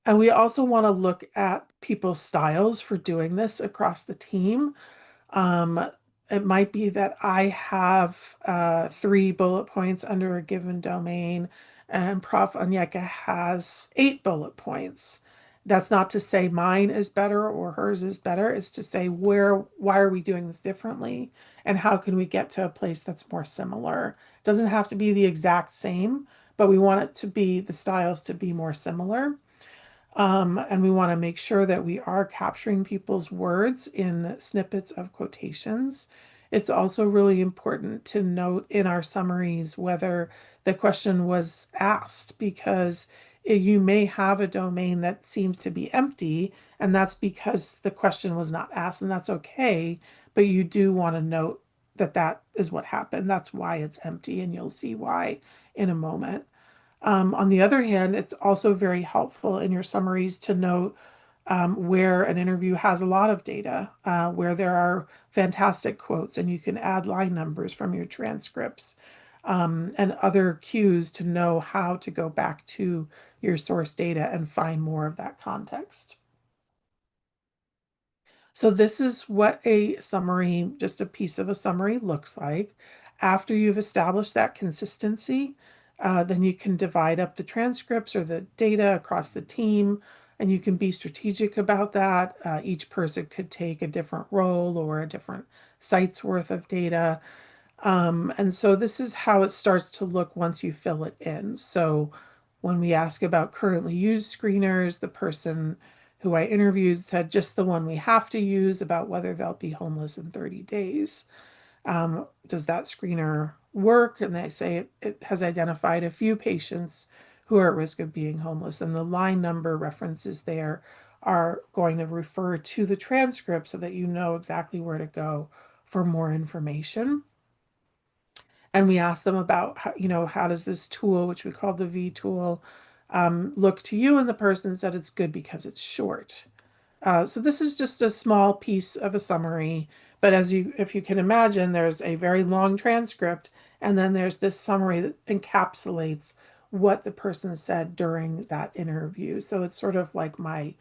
And we also want to look at people's styles for doing this across the team. Um, it might be that I have 3 bullet points under a given domain, and Prof. Onyeka has 8 bullet points. That's not to say mine is better or hers is better. It's to say why are we doing this differently, and how can we get to a place that's more similar? It doesn't have to be the exact same, but we want it to be, the styles to be more similar. And we want to make sure that we are capturing people's words in snippets of quotations. It's also really important to note in our summaries whether the question was asked, because you may have a domain that seems to be empty, and that's because the question was not asked, and that's okay. But you do want to note that that is what happened. That's why it's empty, and you'll see why in a moment. On the other hand, it's also very helpful in your summaries to note where an interview has a lot of data, where there are fantastic quotes, and you can add line numbers from your transcripts, and other cues to know how to go back to your source data and find more of that context. So this is what a summary, just a piece of a summary, looks like. After you've established that consistency, then you can divide up the transcripts or the data across the team, and you can be strategic about that. Each person could take a different role or a different site's worth of data. And so this is how it starts to look once you fill it in. So when we ask about currently used screeners, the person who I interviewed said just the one we have to use, about whether they'll be homeless in 30 days. Does that screener work? And they say it has identified a few patients who are at risk of being homeless, and the line number references there are going to refer to the transcript so that you know exactly where to go for more information. And we asked them about how does this tool, which we call the V tool, look to you? And the person said it's good because it's short. So this is just a small piece of a summary, but if you can imagine, there's a very long transcript, and then there's this summary that encapsulates what the person said during that interview. So it's sort of like my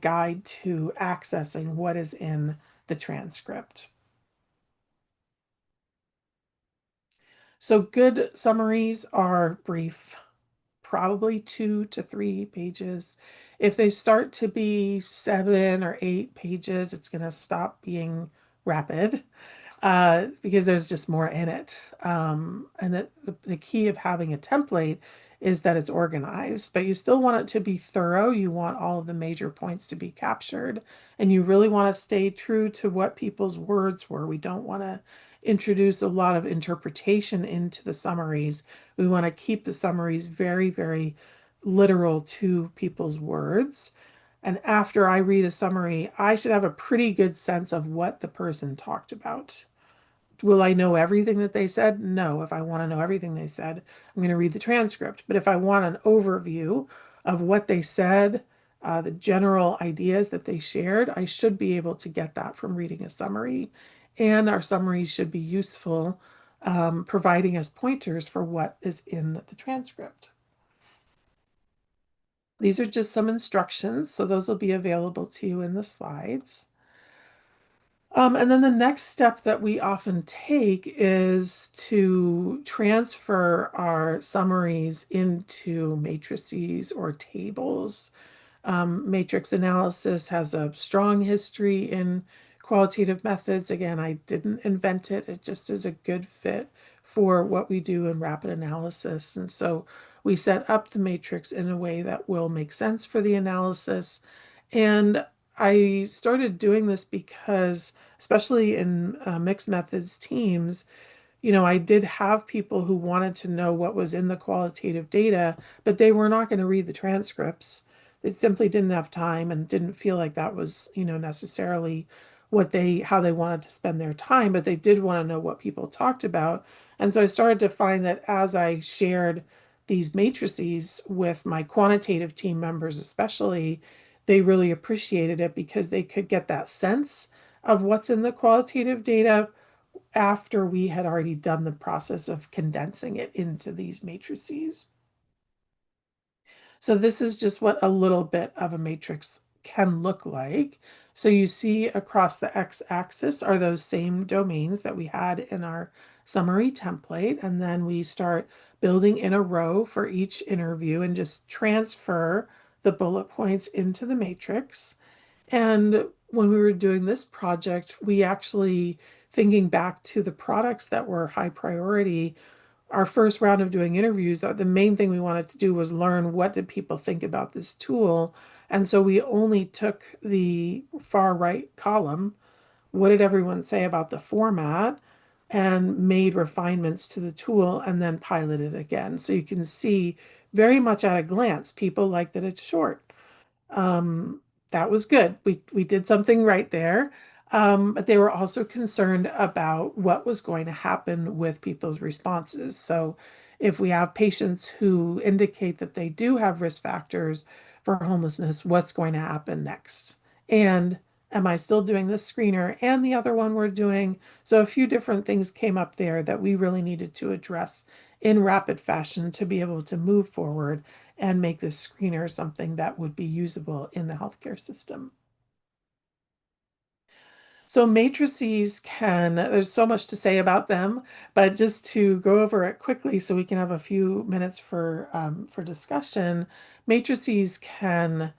guide to accessing what is in the transcript. So good summaries are brief, probably 2 to 3 pages. If they start to be 7 or 8 pages, it's going to stop being rapid, because there's just more in it. And the key of having a template is that it's organized, but you still want it to be thorough. You want all of the major points to be captured, and you really want to stay true to what people's words were. We don't want to introduce a lot of interpretation into the summaries. We want to keep the summaries very, very literal to people's words. And after I read a summary, I should have a pretty good sense of what the person talked about. Will I know everything that they said? No. If I want to know everything they said, I'm going to read the transcript. But if I want an overview of what they said, the general ideas that they shared, I should be able to get that from reading a summary. And our summaries should be useful, providing us pointers for what is in the transcript. These are just some instructions, so those will be available to you in the slides. And then the next step that we often take is to transfer our summaries into matrices or tables. Matrix analysis has a strong history in qualitative methods. Again, I didn't invent it. It just is a good fit for what we do in rapid analysis. And so we set up the matrix in a way that will make sense for the analysis. And I started doing this because, especially in mixed methods teams, I did have people who wanted to know what was in the qualitative data, but they were not going to read the transcripts. They simply didn't have time and didn't feel like that was, necessarily how they wanted to spend their time, but they did want to know what people talked about. And so I started to find that as I shared these matrices with my quantitative team members, especially, they really appreciated it because they could get that sense of what's in the qualitative data after we had already done the process of condensing it into these matrices. So this is just what a little bit of a matrix can look like. So you see across the x-axis are those same domains that we had in our summary template. And then we start building in a row for each interview and just transfer the bullet points into the matrix. And when we were doing this project, we actually, thinking back to the products that were high priority, our first round of doing interviews, the main thing we wanted to do was learn what did people think about this tool. And so we only took the far right column, what did everyone say about the format, and made refinements to the tool and then piloted again. So you can see very much at a glance, people like that it's short. That was good. We did something right there. But they were also concerned about what was going to happen with people's responses. So if we have patients who indicate that they do have risk factors for homelessness, what's going to happen next? And am I still doing this screener and the other one we're doing? So a few different things came up there that we really needed to address in rapid fashion to be able to move forward and make this screener something that would be usable in the healthcare system. So matrices there's so much to say about them, but just to go over it quickly so we can have a few minutes for discussion, matrices can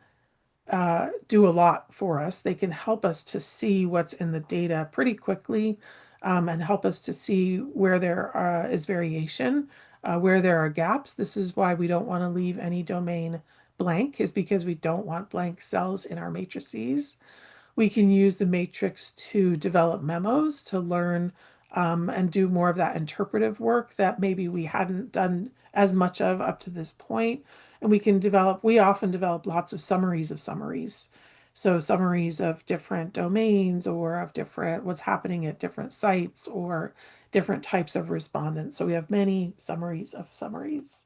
do a lot for us. They can help us to see what's in the data pretty quickly, and help us to see where there is variation, where there are gaps. This is why we don't want to leave any domain blank, is because we don't want blank cells in our matrices. We can use the matrix to develop memos to learn, and do more of that interpretive work that maybe we hadn't done as much of up to this point. And we often develop lots of summaries of summaries. So summaries of different domains or of what's happening at different sites or different types of respondents. So we have many summaries of summaries.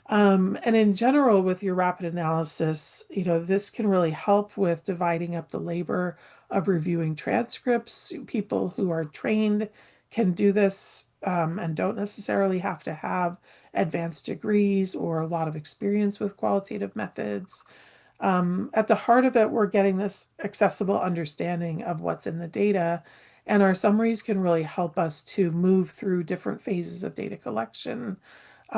And in general, with your rapid analysis, this can really help with dividing up the labor of reviewing transcripts. People who are trained can do this, and don't necessarily have to have advanced degrees or a lot of experience with qualitative methods. At the heart of it, we're getting this accessible understanding of what's in the data, and our summaries can really help us to move through different phases of data collection.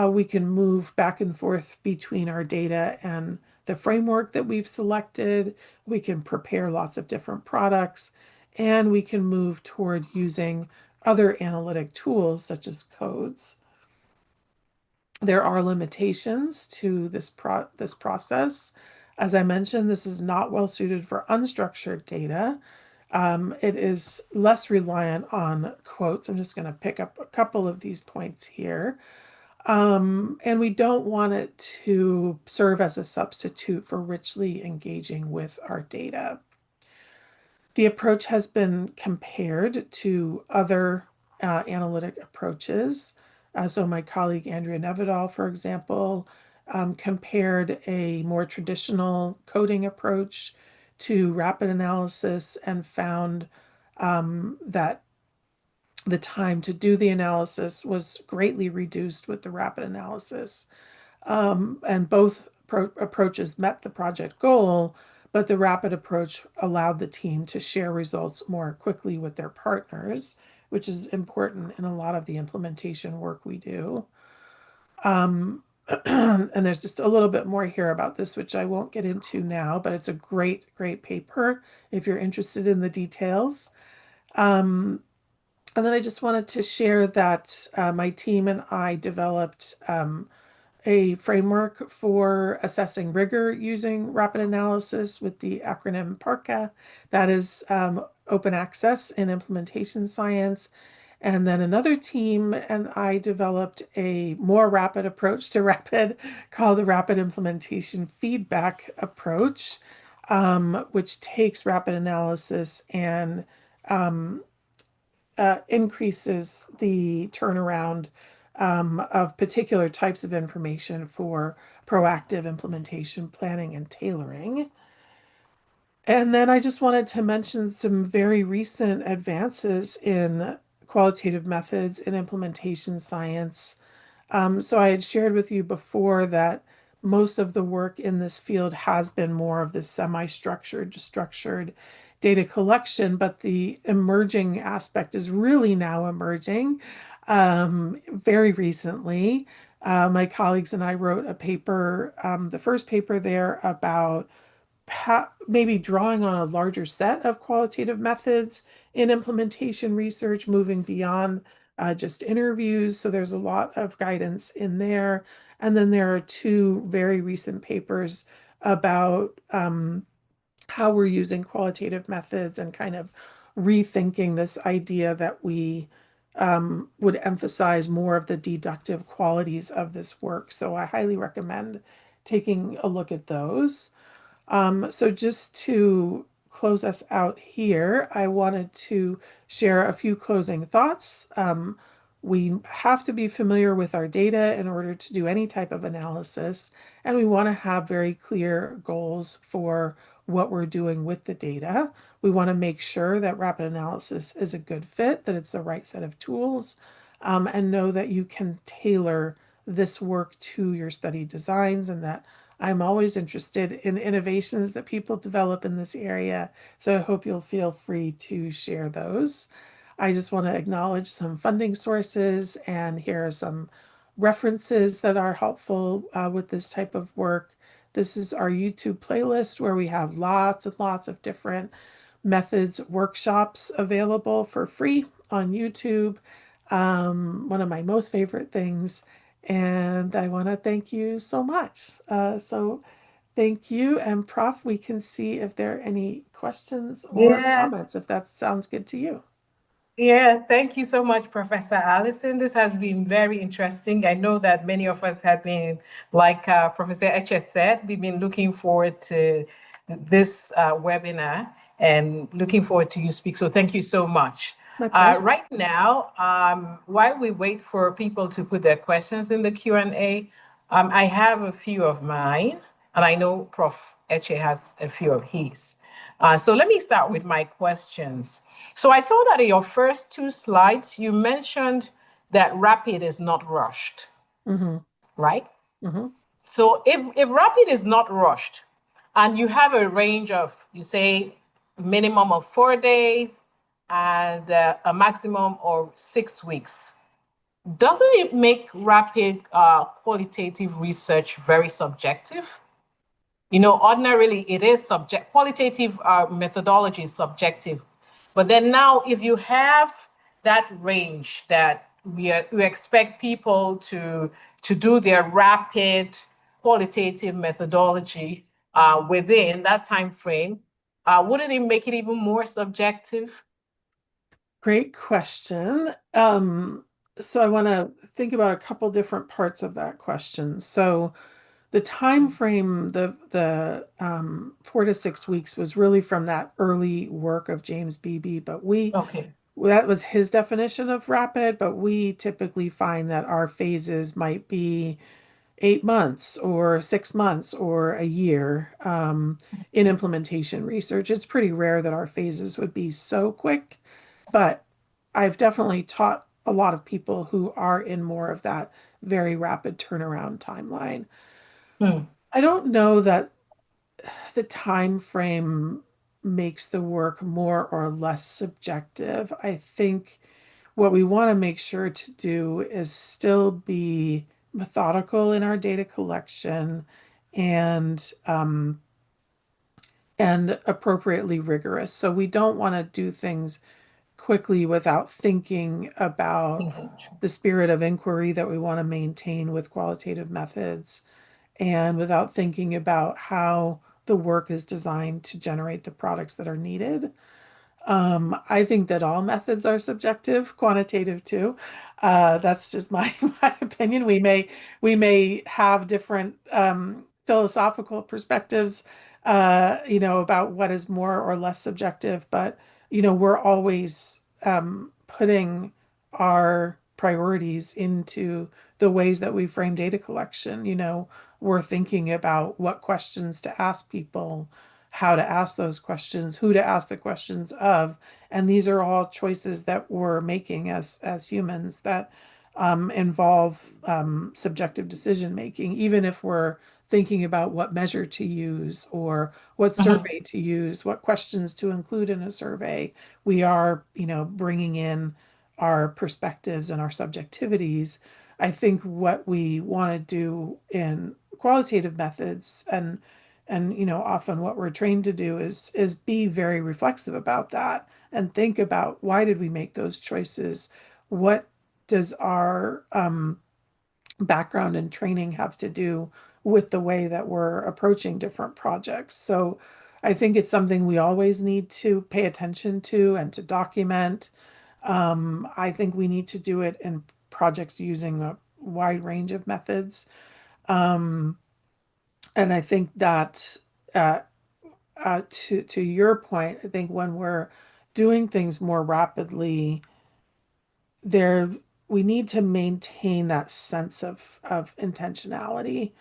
We can move back and forth between our data and the framework that we've selected. We can prepare lots of different products, and we can move toward using other analytic tools such as codes. There are limitations to this process. As I mentioned, this is not well suited for unstructured data. It is less reliant on quotes. I'm just going to pick up a couple of these points here. And we don't want it to serve as a substitute for richly engaging with our data. The approach has been compared to other analytic approaches. So my colleague Andrea Nevedal, for example, compared a more traditional coding approach to rapid analysis and found that the time to do the analysis was greatly reduced with the rapid analysis. And both approaches met the project goal, but the rapid approach allowed the team to share results more quickly with their partners, which is important in a lot of the implementation work we do. And there's just a little bit more here about this, which I won't get into now, but it's a great, great paper if you're interested in the details. And then I just wanted to share that my team and I developed a framework for assessing rigor using rapid analysis with the acronym PARCA. That is open access in implementation science. And then another team and I developed a more rapid approach to rapid called the rapid implementation feedback approach, which takes rapid analysis and increases the turnaround of particular types of information for proactive implementation, planning, and tailoring. And then I just wanted to mention some very recent advances in qualitative methods in implementation science. So I had shared with you before that most of the work in this field has been more of this semi-structured to structured data collection, but the emerging aspect is really now emerging very recently. My colleagues and I wrote a paper, the first paper there about maybe drawing on a larger set of qualitative methods in implementation research, moving beyond just interviews. So there's a lot of guidance in there. And then there are two very recent papers about how we're using qualitative methods and kind of rethinking this idea that we would emphasize more of the deductive qualities of this work. So I highly recommend taking a look at those. So just to close us out here, I wanted to share a few closing thoughts. We have to be familiar with our data in order to do any type of analysis, and we want to have very clear goals for what we're doing with the data. We want to make sure that rapid analysis is a good fit, that it's the right set of tools, and know that you can tailor this work to your study designs, and that I'm always interested in innovations that people develop in this area, so I hope you'll feel free to share those. I just want to acknowledge some funding sources, and here are some references that are helpful with this type of work. This is our YouTube playlist where we have lots and lots of different methods workshops available for free on YouTube. One of my most favorite things. And I want to thank you so much. So thank you. And Prof, we can see if there are any questions or Yeah. comments, if that sounds good to you. Yeah, thank you so much, Professor Allison. This has been very interesting. I know that many of us have been, like Professor Eche said, we've been looking forward to this webinar and looking forward to you speak. So thank you so much. My pleasure. Right now, while we wait for people to put their questions in the Q&A, I have a few of mine, and I know Prof. Eche has a few of his. So let me start with my questions. So I saw that in your first two slides, you mentioned that rapid is not rushed, right? So if rapid is not rushed, and you have a range of, you say, minimum of 4 days and a maximum of 6 weeks, doesn't it make rapid qualitative research very subjective? You know, ordinarily it is qualitative methodology is subjective. But then now, if you have that range that we expect people to do their rapid qualitative methodology within that time frame, wouldn't it make it even more subjective? Great question. So I want to think about a couple different parts of that question. So the time frame, the 4 to 6 weeks was really from that early work of James Beebe, but Okay. that was his definition of rapid, but we typically find that our phases might be 8 months or 6 months or a year in implementation research. It's pretty rare that our phases would be so quick, but I've definitely taught a lot of people who are in more of that very rapid turnaround timeline. I don't know that the time frame makes the work more or less subjective. I think what we want to make sure to do is still be methodical in our data collection and appropriately rigorous. So we don't want to do things quickly without thinking about Engage. the spirit of inquiry that we want to maintain with qualitative methods, and without thinking about how the work is designed to generate the products that are needed. I think that all methods are subjective, quantitative too. That's just my my opinion. We may have different philosophical perspectives, about what is more or less subjective, but we're always putting our priorities into the ways that we frame data collection. We're thinking about what questions to ask people, how to ask those questions, who to ask the questions of. And these are all choices that we're making as humans that involve subjective decision making, even if we're thinking about what measure to use or what Mhm. survey to use, what questions to include in a survey. We are, bringing in our perspectives and our subjectivities. I think what we want to do in qualitative methods, and often what we're trained to do is be very reflexive about that and think about, why did we make those choices? What does our background and training have to do with the way that we're approaching different projects? So I think it's something we always need to pay attention to and to document. I think we need to do it in projects using a wide range of methods. Um, and I think that uh, to your point, I think when we're doing things more rapidly, there we need to maintain that sense of intentionality.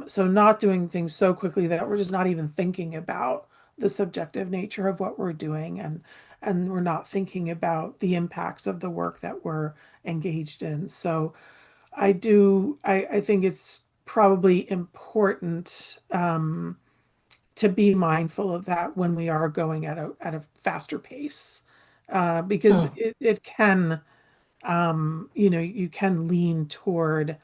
So not doing things so quickly that we're just not even thinking about the subjective nature of what we're doing, and we're not thinking about the impacts of the work that we're engaged in. So I think it's probably important to be mindful of that when we are going at a faster pace, because Mm. it can, you can lean toward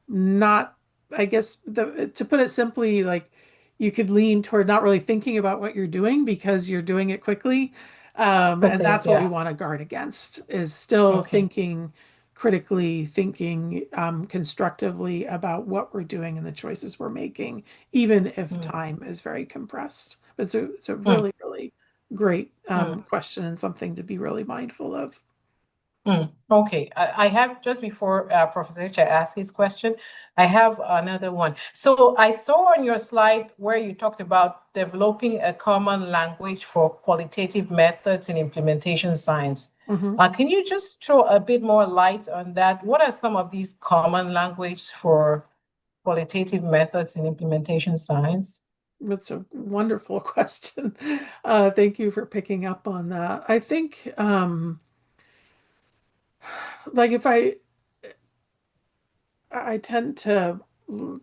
not, I guess, to put it simply, like, you could lean toward not really thinking about what you're doing because you're doing it quickly. And Quickly, that's what we yeah. want to guard against, is still Okay. thinking critically, thinking constructively about what we're doing and the choices we're making, even if Mm. time is very compressed. But it's a Mm. really, really great Mm. question, and something to be really mindful of. Okay, I have, just before Professor H asks his question, I have another one. So I saw on your slide where you talked about developing a common language for qualitative methods in implementation science. Mhm. Can you just throw a bit more light on that? What are some of these common language for qualitative methods in implementation science? That's a wonderful question. Thank you for picking up on that. I think, like, if I tend to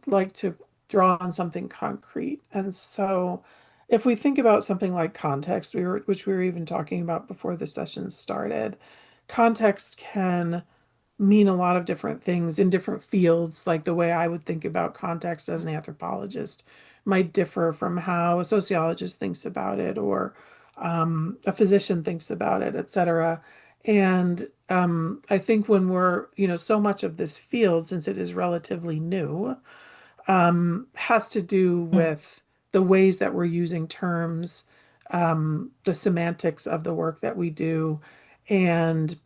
like to draw on something concrete. And so if we think about something like context, which we were even talking about before the session started, context can mean a lot of different things in different fields. Like, the way I would think about context as an anthropologist might differ from how a sociologist thinks about it, or a physician thinks about it, etc. And I think when we're, so much of this field, since it is relatively new, has to do Mm. with the ways that we're using terms, the semantics of the work that we do, and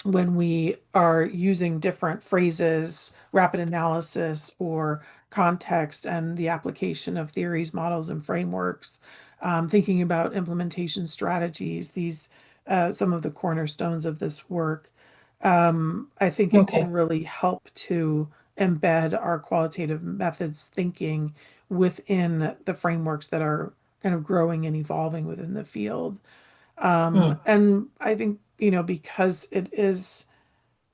when we are using different phrases, rapid analysis, or context, and the application of theories, models, and frameworks, thinking about implementation strategies, these some of the cornerstones of this work. I think it can Okay. really help to embed our qualitative methods thinking within the frameworks that are kind of growing and evolving within the field. Mm. And I think, because it is,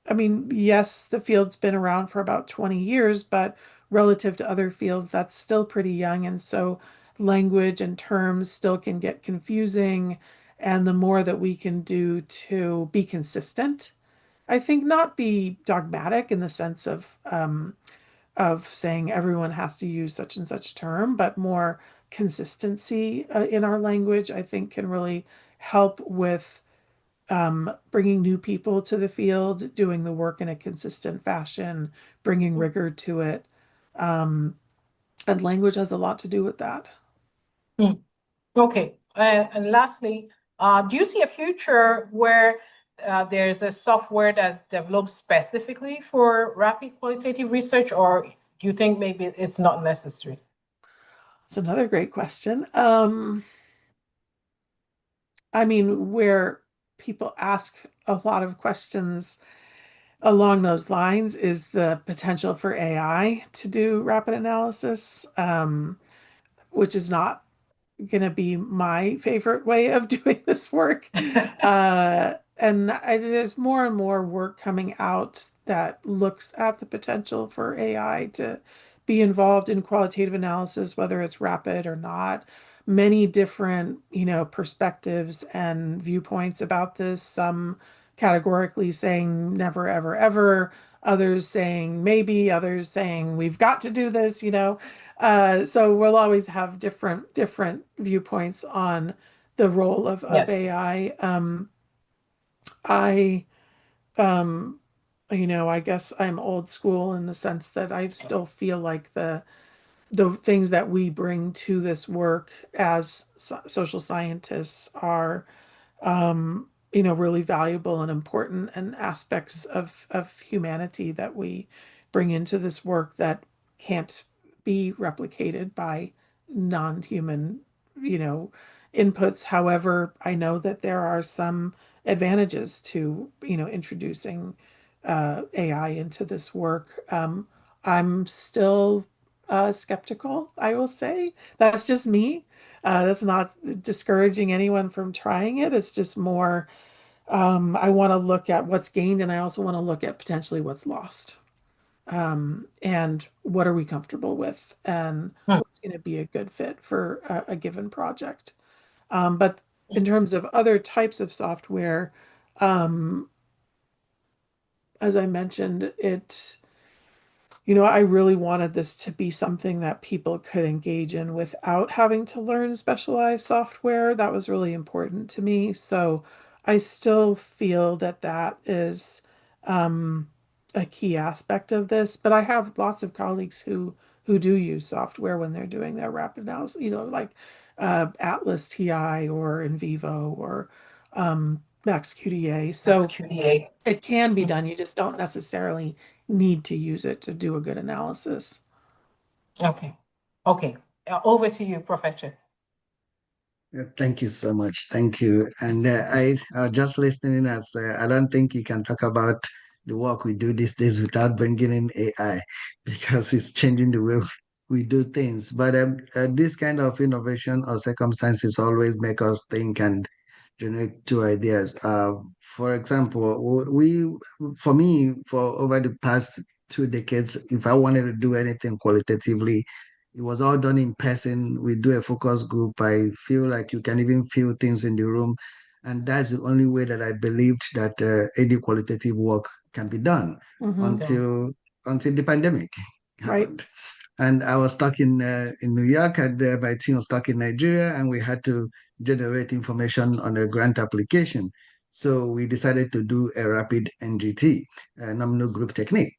I mean, yes, the field's been around for about 20 years, but relative to other fields, that's still pretty young. And so language and terms still can get confusing. And the more that we can do to be consistent, I think, not be dogmatic in the sense of saying everyone has to use such and such term, but more consistency in our language, I think, can really help with bringing new people to the field, doing the work in a consistent fashion, bringing rigor to it. And language has a lot to do with that. Okay. And lastly, do you see a future where there's a software that's developed specifically for rapid qualitative research, or do you think maybe it's not necessary? It's another great question. I mean, where people ask a lot of questions along those lines is the potential for AI to do rapid analysis, which is not going to be my favorite way of doing this work. There's more and more work coming out that looks at the potential for AI to be involved in qualitative analysis, whether it's rapid or not. Many different, perspectives and viewpoints about this. Some categorically saying never, ever, ever. Others saying maybe. Others saying we've got to do this. So we'll always have different viewpoints on the role of Yes. AI. I I guess I'm old school in the sense that I still feel like the things that we bring to this work as social scientists are really valuable and important, and aspects of humanity that we bring into this work that can't be replicated by non-human, inputs. However, I know that there are some advantages to, introducing AI into this work. I'm still skeptical, I will say. That's just me. That's not discouraging anyone from trying it. It's just more, I want to look at what's gained, and I also want to look at potentially what's lost. And what are we comfortable with, and what's going to be a good fit for a given project. But in terms of other types of software, as I mentioned, I really wanted this to be something that people could engage in without having to learn specialized software. That was really important to me. So I still feel that that is a key aspect of this. But I have lots of colleagues who do use software when they're doing their rapid analysis, like Atlas TI or NVivo or MaxQDA. So QDA. it can be done. You just don't necessarily need to use it to do a good analysis. Okay. Okay. Over to you, Professor. Thank you so much. Thank you. And I just listening as I don't think you can talk about the work we do these days without bringing in AI because it's changing the way we do things. But this kind of innovation or circumstances always make us think and generate two ideas. For example, for me, for over the past 2 decades, if I wanted to do anything qualitatively, it was all done in person. We do a focus group. I feel like you can even feel things in the room. And that's the only way that I believed that any qualitative work can be done until the pandemic happened. Right. And I was stuck in New York, and my team was stuck in Nigeria, and we had to generate information on a grant application. So we decided to do a rapid NGT, a nominal group technique.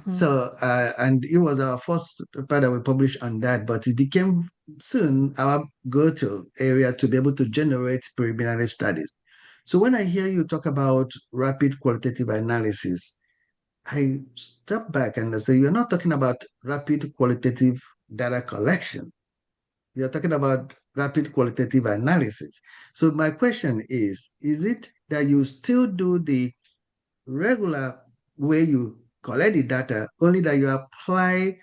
So, and it was our first paper that we published on that, but it became soon our go-to area to be able to generate preliminary studies. So when I hear you talk about rapid qualitative analysis, I step back and I say, you're not talking about rapid qualitative data collection. You're talking about rapid qualitative analysis. So my question is it that you still do the regular way you collect the data, only that you apply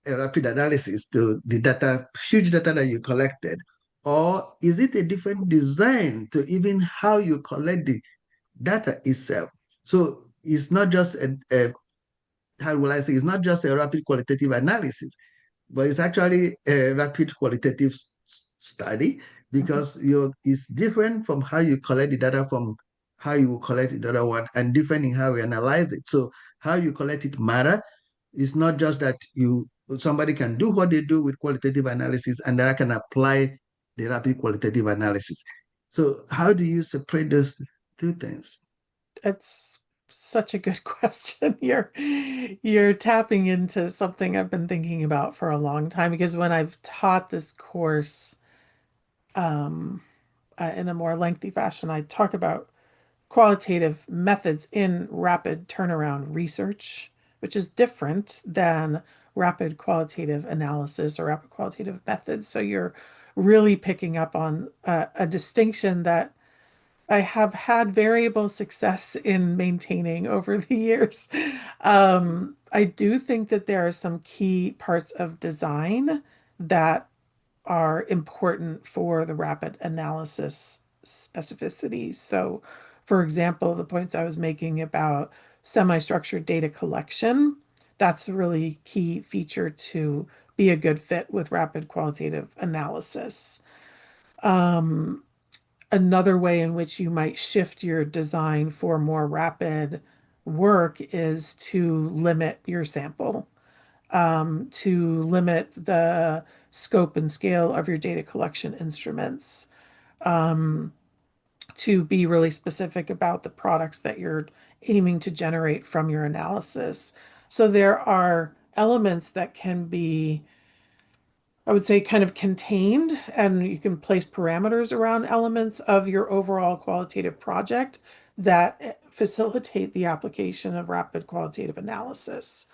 a rapid analysis to the data, huge data that you collected? Or is it a different design to even how you collect the data itself? So it's not just how will I say, it's not just a rapid qualitative analysis, but it's actually a rapid qualitative study because it's different from how you collect the data from how you collect the other one, and different in how you analyze it. So how you collect it matter. It's not just that somebody can do what they do with qualitative analysis and then I can apply the rapid qualitative analysis. So how do you separate those two things? It's such a good question. You're tapping into something I've been thinking about for a long time, because when I've taught this course in a more lengthy fashion, I talk about qualitative methods in rapid turnaround research, which is different than rapid qualitative analysis or rapid qualitative methods. So you're really picking up on a distinction that I have had variable success in maintaining over the years. I do think that there are some key parts of design that are important for the rapid analysis specificity. So, for example, the points I was making about semi-structured data collection, that's a really key feature to be a good fit with rapid qualitative analysis. Another way in which you might shift your design for more rapid work is to limit your sample, to limit the scope and scale of your data collection instruments, to be really specific about the products that you're aiming to generate from your analysis. So there are elements that can be, I would say, kind of contained, and you can place parameters around elements of your overall qualitative project that facilitate the application of rapid qualitative analysis.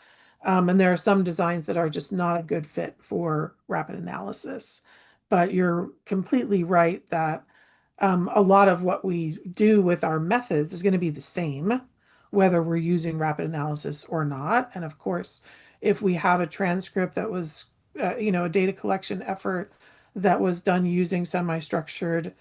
And there are some designs that are just not a good fit for rapid analysis. But you're completely right that a lot of what we do with our methods is going to be the same, whether we're using rapid analysis or not. And of course, if we have a transcript that was, a data collection effort that was done using semi-structured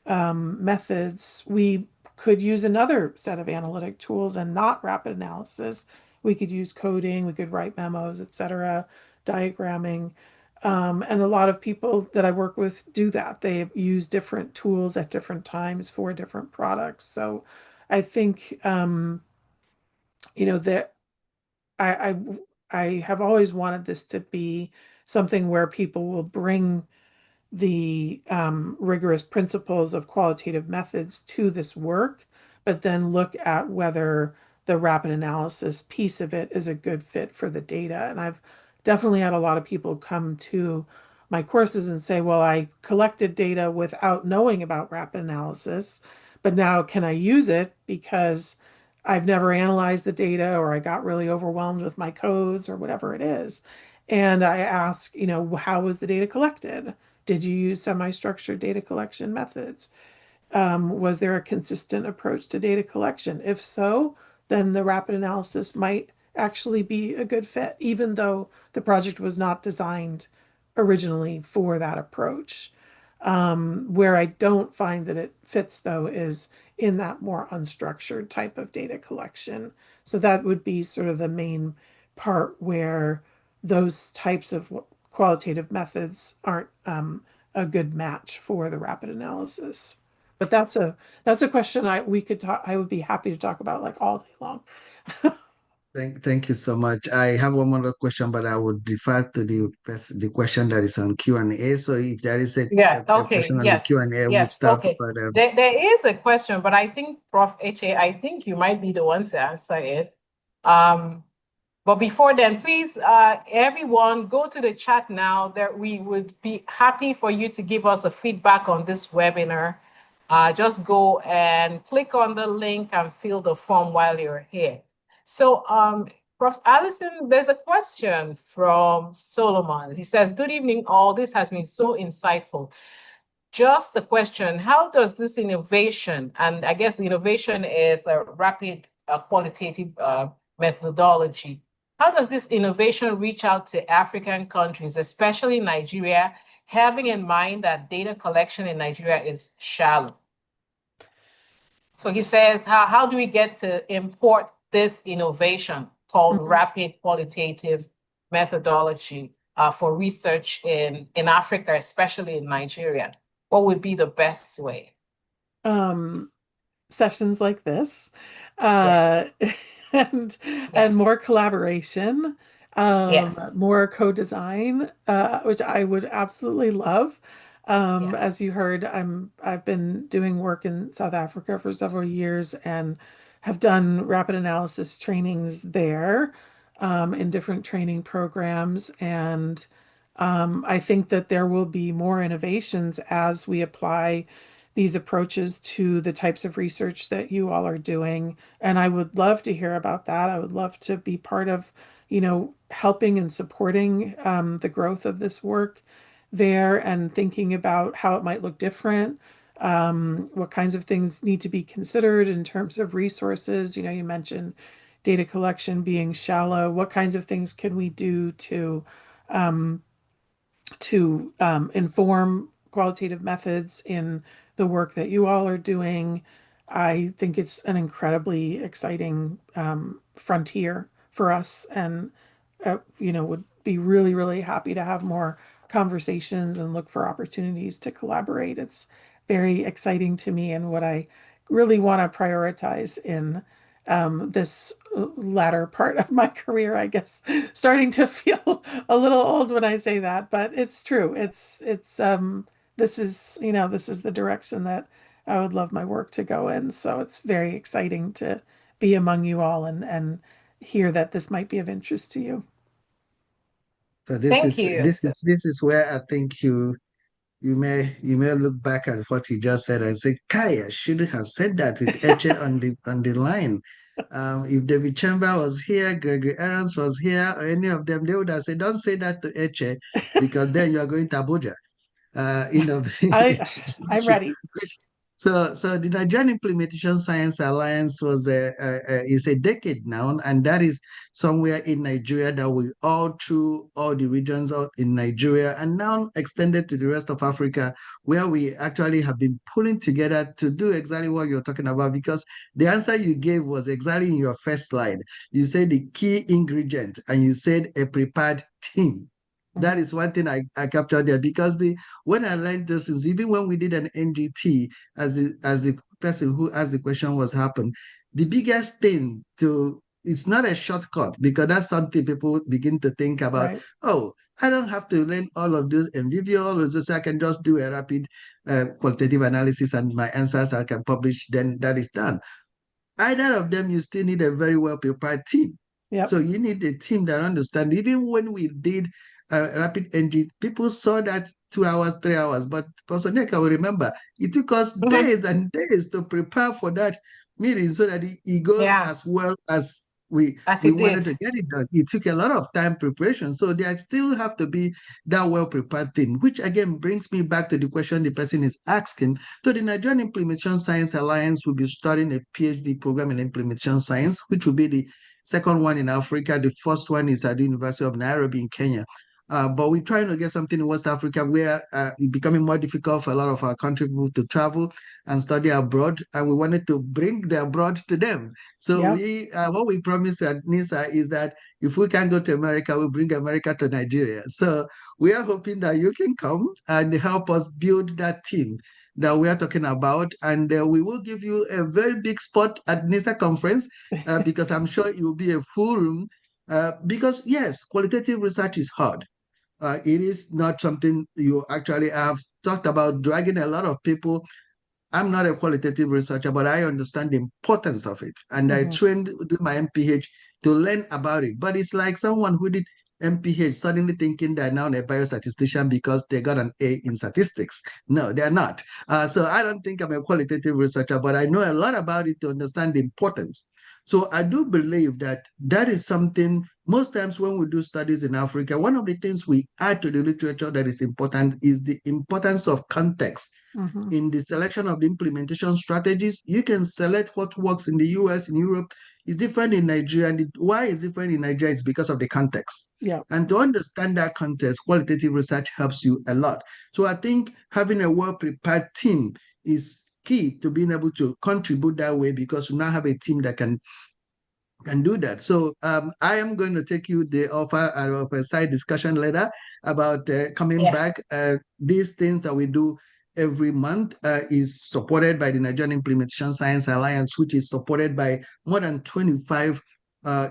methods, we could use another set of analytic tools and not rapid analysis. We could use coding, we could write memos, etc., diagramming. And a lot of people that I work with do that. They use different tools at different times for different products. So I think, that I, I I have always wanted this to be something where people will bring the rigorous principles of qualitative methods to this work, but then look at whether the rapid analysis piece of it is a good fit for the data. And I've definitely had a lot of people come to my courses and say, well, I collected data without knowing about rapid analysis, but now can I use it because I've never analyzed the data, or I got really overwhelmed with my codes or whatever it is. And I ask, how was the data collected? Did you use semi-structured data collection methods? Was there a consistent approach to data collection? If so, then the rapid analysis might actually be a good fit, even though the project was not designed originally for that approach. Where I don't find that it fits, though, is in that more unstructured type of data collection. So that would be sort of the main part where those types of qualitative methods aren't a good match for the rapid analysis. But that's a question I would be happy to talk about like all day long. Thank you so much. I have one more question, but I would defer to the question that is on Q&A. So if there is Yeah, a okay, question on the yes, Q&A, we'll yes, stop. okay. But There is a question, but I think Prof. H.A., I think you might be the one to answer it. But before then, please, everyone, go to the chat now. That we would be happy for you to give us a feedback on this webinar. Just go and click on the link and fill the form while you're here. So, Prof. Alison, there's a question from Solomon. He says, good evening, all. This has been so insightful. Just a question, how does this innovation, and I guess the innovation is a rapid qualitative methodology, how does this innovation reach out to African countries, especially Nigeria, having in mind that data collection in Nigeria is shallow? So he says, how do we get to import this innovation called rapid qualitative methodology for research in Africa, especially in Nigeria? What would be the best way? Sessions like this, Yes. and Yes. more collaboration, Yes. more co-design, which I would absolutely love. Yeah. As you heard, I've been doing work in South Africa for several years and have done rapid analysis trainings there, in different training programs. And I think that there will be more innovations as we apply these approaches to the types of research that you all are doing. And I would love to hear about that. I would love to be part of, helping and supporting the growth of this work there and thinking about how it might look different. What kinds of things need to be considered in terms of resources? You mentioned data collection being shallow. What kinds of things can we do um, to inform qualitative methods in the work that you all are doing? I think it's an incredibly exciting frontier for us, and would be really, really happy to have more conversations and look for opportunities to collaborate. It's very exciting to me and what I really want to prioritize in this latter part of my career, I guess. Starting to feel a little old when I say that, but it's true. This is the direction that I would love my work to go in. So it's very exciting to be among you all and hear that this might be of interest to you. So this Thank is you. this is this is where I think you may look back at what you just said and say, Kai, I shouldn't have said that with Eche on the line. If David Chamber was here, Gregory Aarons was here, or any of them, they would have said, don't say that to Eche because then you are going to Abuja. Uh, you know, I I'm which, ready. so the Nigerian Implementation Science Alliance is a decade now, and that is somewhere in Nigeria that we all through all the regions in Nigeria and now extended to the rest of Africa, where we actually have been pulling together to do exactly what you're talking about. Because the answer you gave was exactly in your first slide. You said the key ingredient, and you said a prepared team. That Mhm. is one thing I captured there because when I learned this is even when we did an NGT, as the person who asked the question was happened, the biggest thing to it's not a shortcut because that's something people begin to think about. Right. Oh, I don't have to learn all of this and NVIDIA, all of this. I can just do a rapid qualitative analysis and my answers I can publish. Then that is done. Either of them, you still need a very well prepared team. So Yep. you need a team that understands. Even when we did rapid engine, people saw that 2 hours, 3 hours. But Professor Nick, I will remember, it took us Mhm. days and days to prepare for that meeting so that it goes Yeah, as well as we as we it wanted did. to get it done. It took a lot of time preparation. So there still have to be that well prepared thing, which again brings me back to the question the person is asking. So the Nigerian Implementation Science Alliance will be starting a PhD program in implementation science, which will be the second one in Africa. The first one is at the University of Nairobi in Kenya. But we're trying to get something in West Africa where it's becoming more difficult for a lot of our country people to travel and study abroad. And we wanted to bring the abroad to them. So Yep. what we promised at NISA is that if we can go to America, we'll bring America to Nigeria. So we are hoping that you can come and help us build that team that we are talking about. And we will give you a very big spot at NISA conference because I'm sure it will be a full room. Because yes, qualitative research is hard. It is not something you actually have talked about dragging a lot of people. I'm not a qualitative researcher, but I understand the importance of it. And I Hmm. trained with my MPH to learn about it. But it's like someone who did MPH suddenly thinking they're now a biostatistician because they got an A in statistics. No, they're not. So I don't think I'm a qualitative researcher, but I know a lot about it to understand the importance. So I do believe that that is something most times when we do studies in Africa, one of the things we add to the literature that is important is the importance of context Hmm. in the selection of the implementation strategies. You can select what works in the US, in Europe. It's different in Nigeria. And why it's different in Nigeria is because of the context. Yep. And to understand that context, qualitative research helps you a lot. So I think having a well-prepared team is key to being able to contribute that way because you now have a team that can do that. So I am going to take you the offer of a side discussion later about coming Yeah. back. These things that we do every month is supported by the Nigerian Implementation Science Alliance, which is supported by more than 25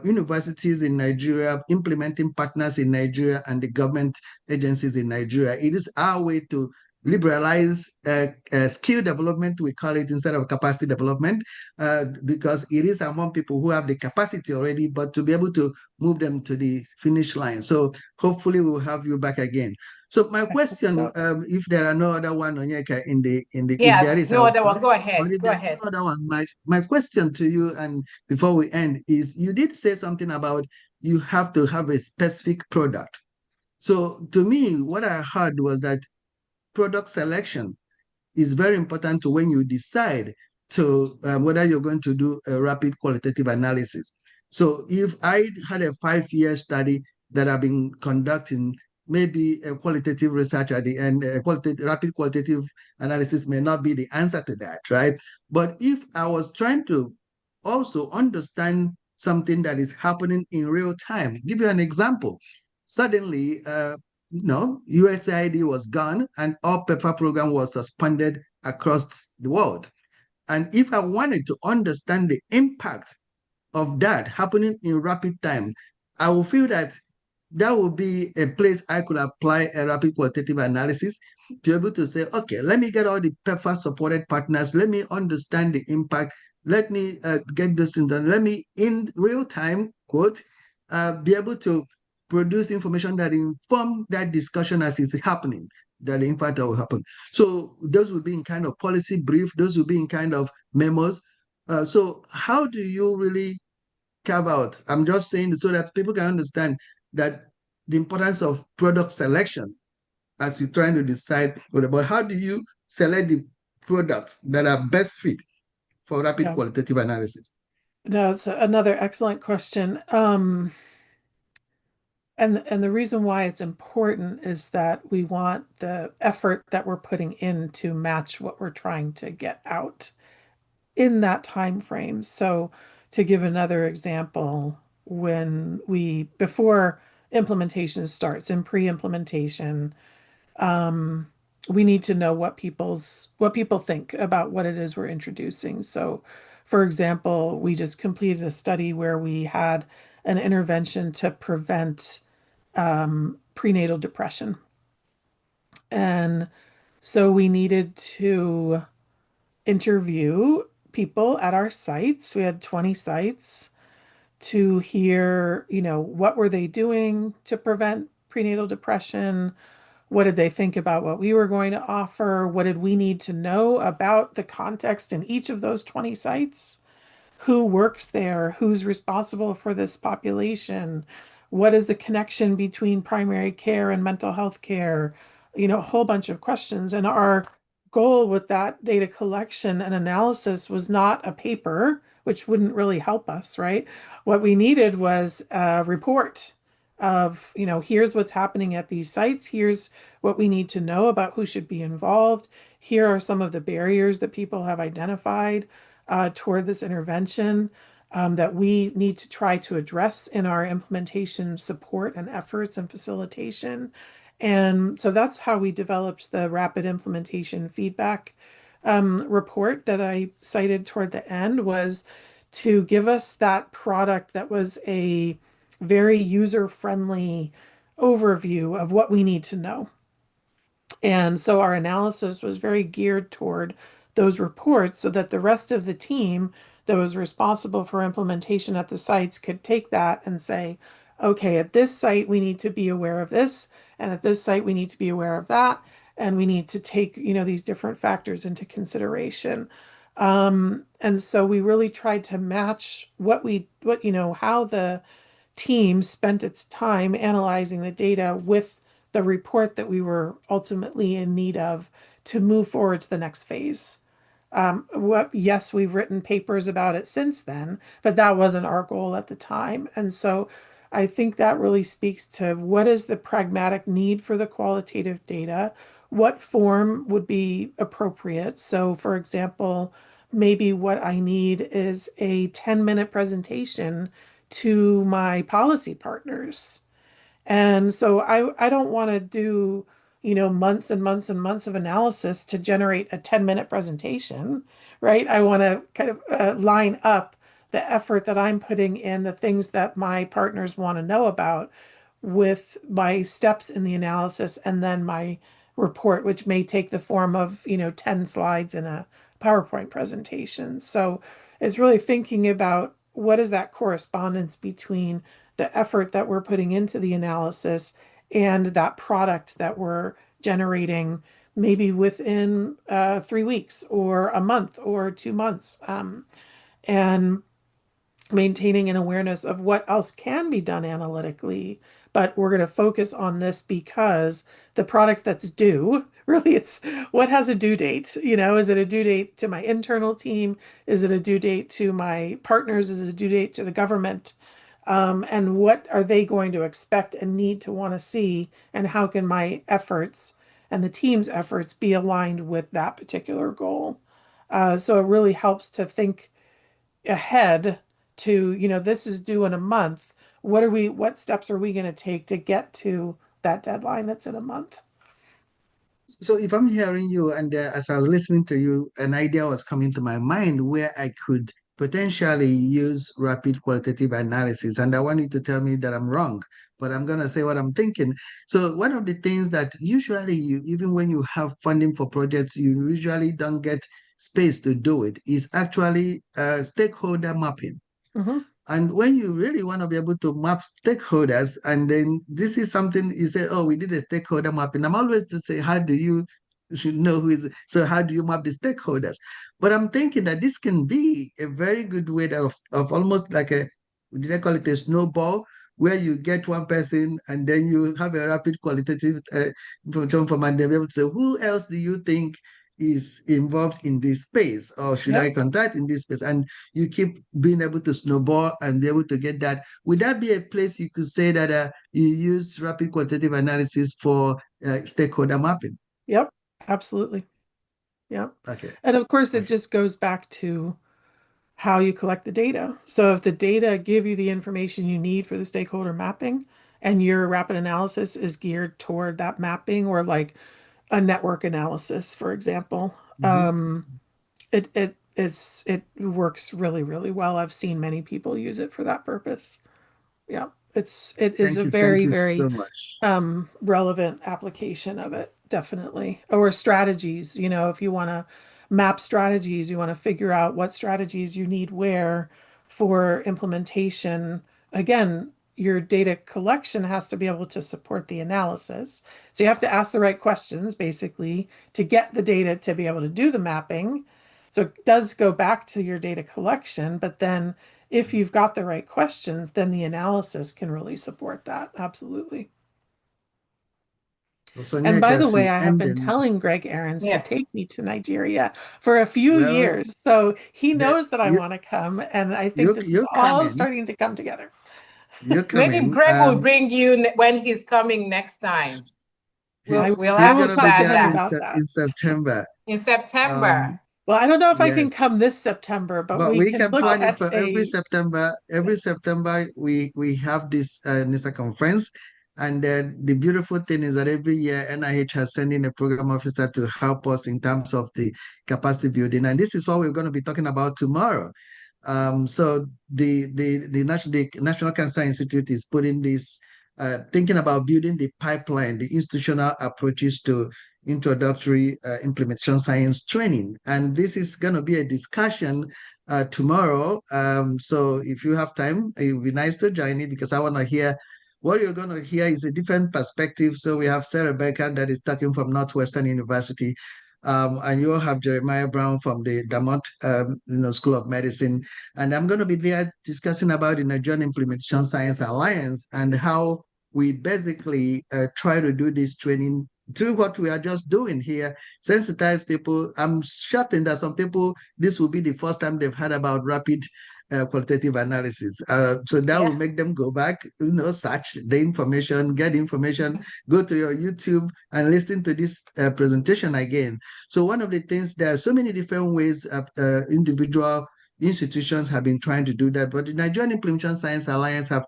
universities in Nigeria, implementing partners in Nigeria, and the government agencies in Nigeria. It is our way to liberalize skill development, we call it, instead of capacity development, because it is among people who have the capacity already, but to be able to move them to the finish line. So hopefully we'll have you back again. So my question, if there are no other one, Onyeka, if there is, no I'll other one. stop. Go But ahead. if Go there's ahead. no other one, my question to you, and before we end, is you did say something about you have to have a specific product. So to me, what I heard was that product selection is very important to when you decide to whether you're going to do a rapid qualitative analysis. So if I had a 5-year study that I've been conducting, maybe a qualitative research at the end, rapid qualitative analysis may not be the answer to that, right? But if I was trying to also understand something that is happening in real time, give you an example. Suddenly, no, USAID was gone and all PEPFAR program was suspended across the world. And if I wanted to understand the impact of that happening in rapid time, I will feel that that would be a place I could apply a rapid qualitative analysis to be able to say, okay, let me get all the PEPFAR supported partners, let me understand the impact, let me get this in done, let me in real time, quote, be able to produce information that inform that discussion as it's happening, that the impact that will happen. So those will be in kind of policy brief, those will be in kind of memos. So how do you really carve out? I'm just saying so that people can understand that the importance of product selection as you're trying to decide about how do you select the products that are best fit for rapid qualitative analysis? No, it's another excellent question. And the reason why it's important is that we want the effort that we're putting in to match what we're trying to get out in that time frame. So to give another example, before implementation starts, in pre-implementation, we need to know what people think about what it is we're introducing. So for example, we just completed a study where we had an intervention to prevent prenatal depression. And so we needed to interview people at our sites. We had 20 sites to hear, what were they doing to prevent prenatal depression? What did they think about what we were going to offer? What did we need to know about the context in each of those 20 sites? Who works there? Who's responsible for this population? What is the connection between primary care and mental health care? A whole bunch of questions. And our goal with that data collection and analysis was not a paper, which wouldn't really help us, right? What we needed was a report of, here's what's happening at these sites. Here's what we need to know about who should be involved. Here are some of the barriers that people have identified toward this intervention that we need to try to address in our implementation support and efforts and facilitation. And so that's how we developed the rapid implementation feedback report that I cited toward the end, was to give us that product that was a very user-friendly overview of what we need to know. And so our analysis was very geared toward those reports so that the rest of the team that was responsible for implementation at the sites could take that and say, okay, at this site, we need to be aware of this. And at this site, we need to be aware of that. And we need to take, these different factors into consideration. And so we really tried to match how the team spent its time analyzing the data with the report that we were ultimately in need of to move forward to the next phase. Yes, we've written papers about it since then, but that wasn't our goal at the time. And so I think that really speaks to what is the pragmatic need for the qualitative data, what form would be appropriate. So, for example, maybe what I need is a 10-minute presentation to my policy partners. And so I don't want to do, months and months and months of analysis to generate a 10-minute presentation, right? I want to kind of line up the effort that I'm putting in, the things that my partners want to know about, with my steps in the analysis, and then my report, which may take the form of, 10 slides in a PowerPoint presentation. So it's really thinking about what is that correspondence between the effort that we're putting into the analysis and that product that we're generating maybe within 3 weeks or a month or 2 months, and maintaining an awareness of what else can be done analytically. But we're going to focus on this because the product that's due, really, it's what has a due date? Is it a due date to my internal team? Is it a due date to my partners? Is it a due date to the government? And what are they going to expect and need to want to see? And how can my efforts and the team's efforts be aligned with that particular goal? So it really helps to think ahead to, this is due in a month. What steps are we going to take to get to that deadline that's in a month? So if I'm hearing you, and as I was listening to you, an idea was coming to my mind where I could potentially use rapid qualitative analysis. And I want you to tell me that I'm wrong, but I'm going to say what I'm thinking. So one of the things that usually even when you have funding for projects, you usually don't get space to do it is actually stakeholder mapping. Mm-hmm. And when you really want to be able to map stakeholders, and then this is something you say, oh, we did a stakeholder mapping. I'm always to say, how do you should know who is, so how do you map the stakeholders? But I'm thinking that this can be a very good way of almost like did I call it a snowball, where you get one person and then you have a rapid qualitative information from, and they'll be able to say, who else do you think is involved in this space, or should I Yep. contact in this space? And you keep being able to snowball and be able to get that. Would that be a place you could say that you use rapid quantitative analysis for stakeholder mapping? Yep. Absolutely. Yep. Okay. And of course, it Okay. just goes back to how you collect the data. So if the data give you the information you need for the stakeholder mapping, and your rapid analysis is geared toward that mapping, or like a network analysis, for example, Mhm. it works really, really well. I've seen many people use it for that purpose. Yeah, it is a Thank very, you so very much. relevant application of it, definitely. Or strategies, if you want to map strategies, you want to figure out what strategies you need where for implementation. Again, your data collection has to be able to support the analysis. So you have to ask the right questions, basically, to get the data to be able to do the mapping. So it does go back to your data collection, but then if you've got the right questions, then the analysis can really support that. Absolutely. So And by the way, Nyakasi, I have and been then, telling Greg Aarons to Yes. take me to Nigeria for a few well, years. So he that knows that I you want to come. And I think you this is you come all in, starting to come together. you come Maybe in. Greg will bring you when he's coming next time. He's We'll I he's have will to gonna be talk to plan there him in that about that. in September. in September. Um, Well, I don't know if I can come yes. this September, but But we we can can look plan it at for every a, September. Every September we have this NISA conference, and then the beautiful thing is that every year NIH has sent in a program officer to help us in terms of the capacity building, and this is what we're going to be talking about tomorrow. So the National Cancer Institute is putting this, thinking about building the pipeline, the institutional approaches to introductory implementation science training. And this is going to be a discussion tomorrow. So if you have time, it would be nice to join it, because I want to hear what you're going to hear is a different perspective. So we have Sarah Becker that is talking from Northwestern University. And you all have Jeremiah Brown from the Damont School of Medicine. And I'm going to be there discussing about the Nigerian Implementation Science Alliance and how we basically try to do this training through what we are just doing here, sensitize people. I'm certain that some people, this will be the first time they've heard about rapid qualitative analysis. So that will Yeah. make them go back, search the information, get information, go to your YouTube and listen to this presentation again. So one of the things, there are so many different ways individual institutions have been trying to do that, but the Nigerian Implementation Science Alliance have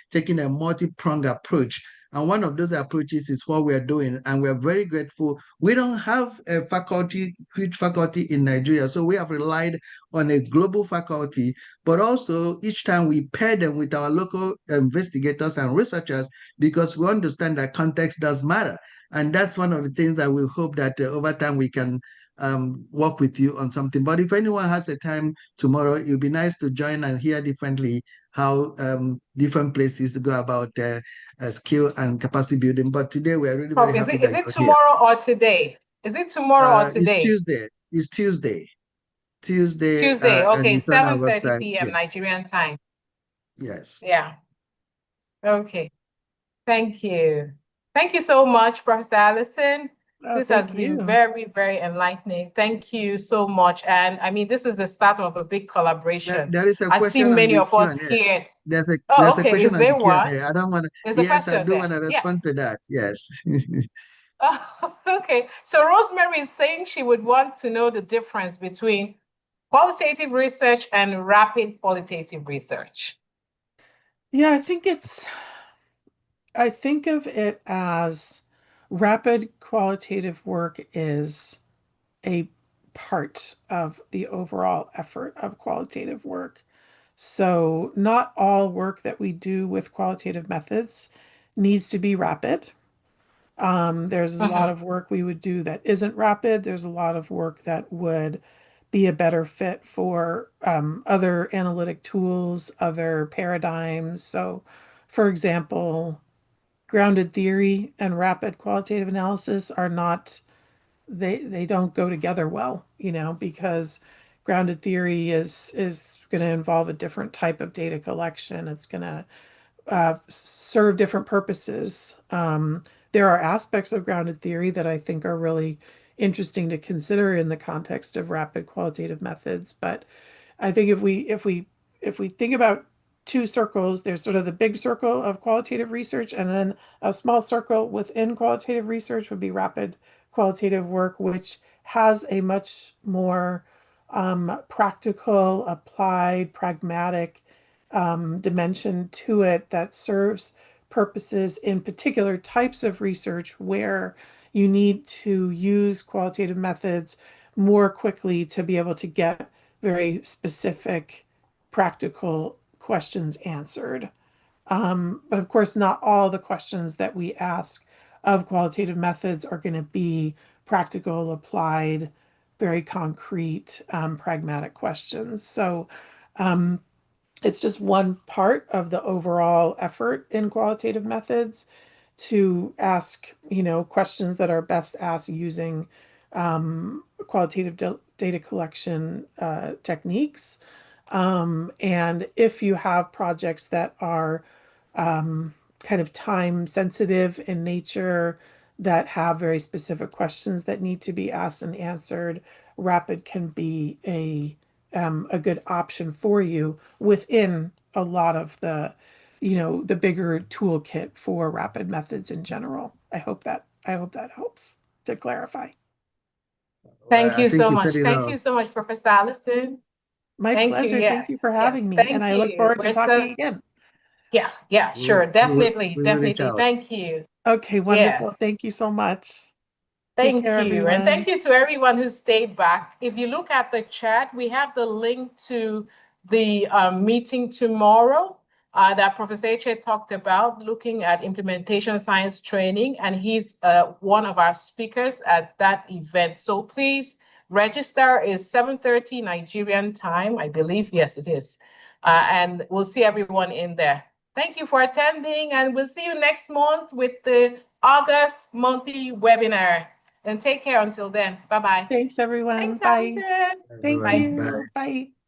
taken a multi-pronged approach. And one of those approaches is what we're doing. And we're very grateful. We don't have a huge faculty in Nigeria. So we have relied on a global faculty, but also each time we pair them with our local investigators and researchers, because we understand that context does matter. And that's one of the things that we hope that over time we can work with you on something. But if anyone has a time tomorrow, it would be nice to join and hear differently how different places go about skill and capacity building. But today we are really very Prof, happy is that it you're here. tomorrow or today? Is it tomorrow or It's today? Tuesday. It's Tuesday. Tuesday, Tuesday. and Okay, it's on our 7:30 website. p.m. Yes. Nigerian time. Yes. Yeah. Okay. Thank you. Thank you so much, Professor Allison. Oh, This has thank been you. very, very enlightening. Thank you so much. And I mean, this is the start of a big collaboration. There is a I see question on many the of us Q&A. here. There's Oh, a okay. question Is on the there one? Q&A. I don't want to. There's a Yes, I question do there. want to Yeah. respond to that. Yes. Okay. So Rosemary is saying she would want to know the difference between qualitative research and rapid qualitative research. Yeah, I think of it as rapid qualitative work is a part of the overall effort of qualitative work. So, not all work that we do with qualitative methods needs to be rapid. There's a lot of work we would do that isn't rapid. There's a lot of work that would be a better fit for other analytic tools, other paradigms. So, for example, grounded theory and rapid qualitative analysis are not, they don't go together well, because grounded theory is going to involve a different type of data collection. It's going to serve different purposes. There are aspects of grounded theory that I think are really interesting to consider in the context of rapid qualitative methods. But I think if we think about two circles, there's sort of the big circle of qualitative research, and then a small circle within qualitative research would be rapid qualitative work, which has a much more practical, applied, pragmatic dimension to it that serves purposes in particular types of research where you need to use qualitative methods more quickly to be able to get very specific, practical questions answered. But of course, not all the questions that we ask of qualitative methods are going to be practical, applied, very concrete, pragmatic questions. So it's just one part of the overall effort in qualitative methods to ask, questions that are best asked using qualitative data collection techniques. And if you have projects that are kind of time sensitive in nature, that have very specific questions that need to be asked and answered, rapid can be a good option for you within a lot of the bigger toolkit for rapid methods in general. I hope that helps to clarify. Thank I you think so you said much. it Thank all. you so much, Professor Allison. My Thank you. pleasure. Thank you Yes, for yes. having me, and Thank I look you. forward to talking again. Yeah, sure. Definitely, We will reach definitely. out. Thank you. Okay, wonderful. Yes. Thank you so much. Take Thank care, you. And everyone. thank you to everyone who stayed back. If you look at the chat, we have the link to the meeting tomorrow that Professor Eche talked about, looking at implementation science training. And he's one of our speakers at that event. So please register. Is 7:30 Nigerian time, I believe. Yes, it is. And we'll see everyone in there. Thank you for attending, and we'll see you next month with the August monthly webinar. And take care until then. Bye-bye. Thanks, everyone. Thanks, Bye. Allison. Thank Everyone, Bye. bye. you. Bye.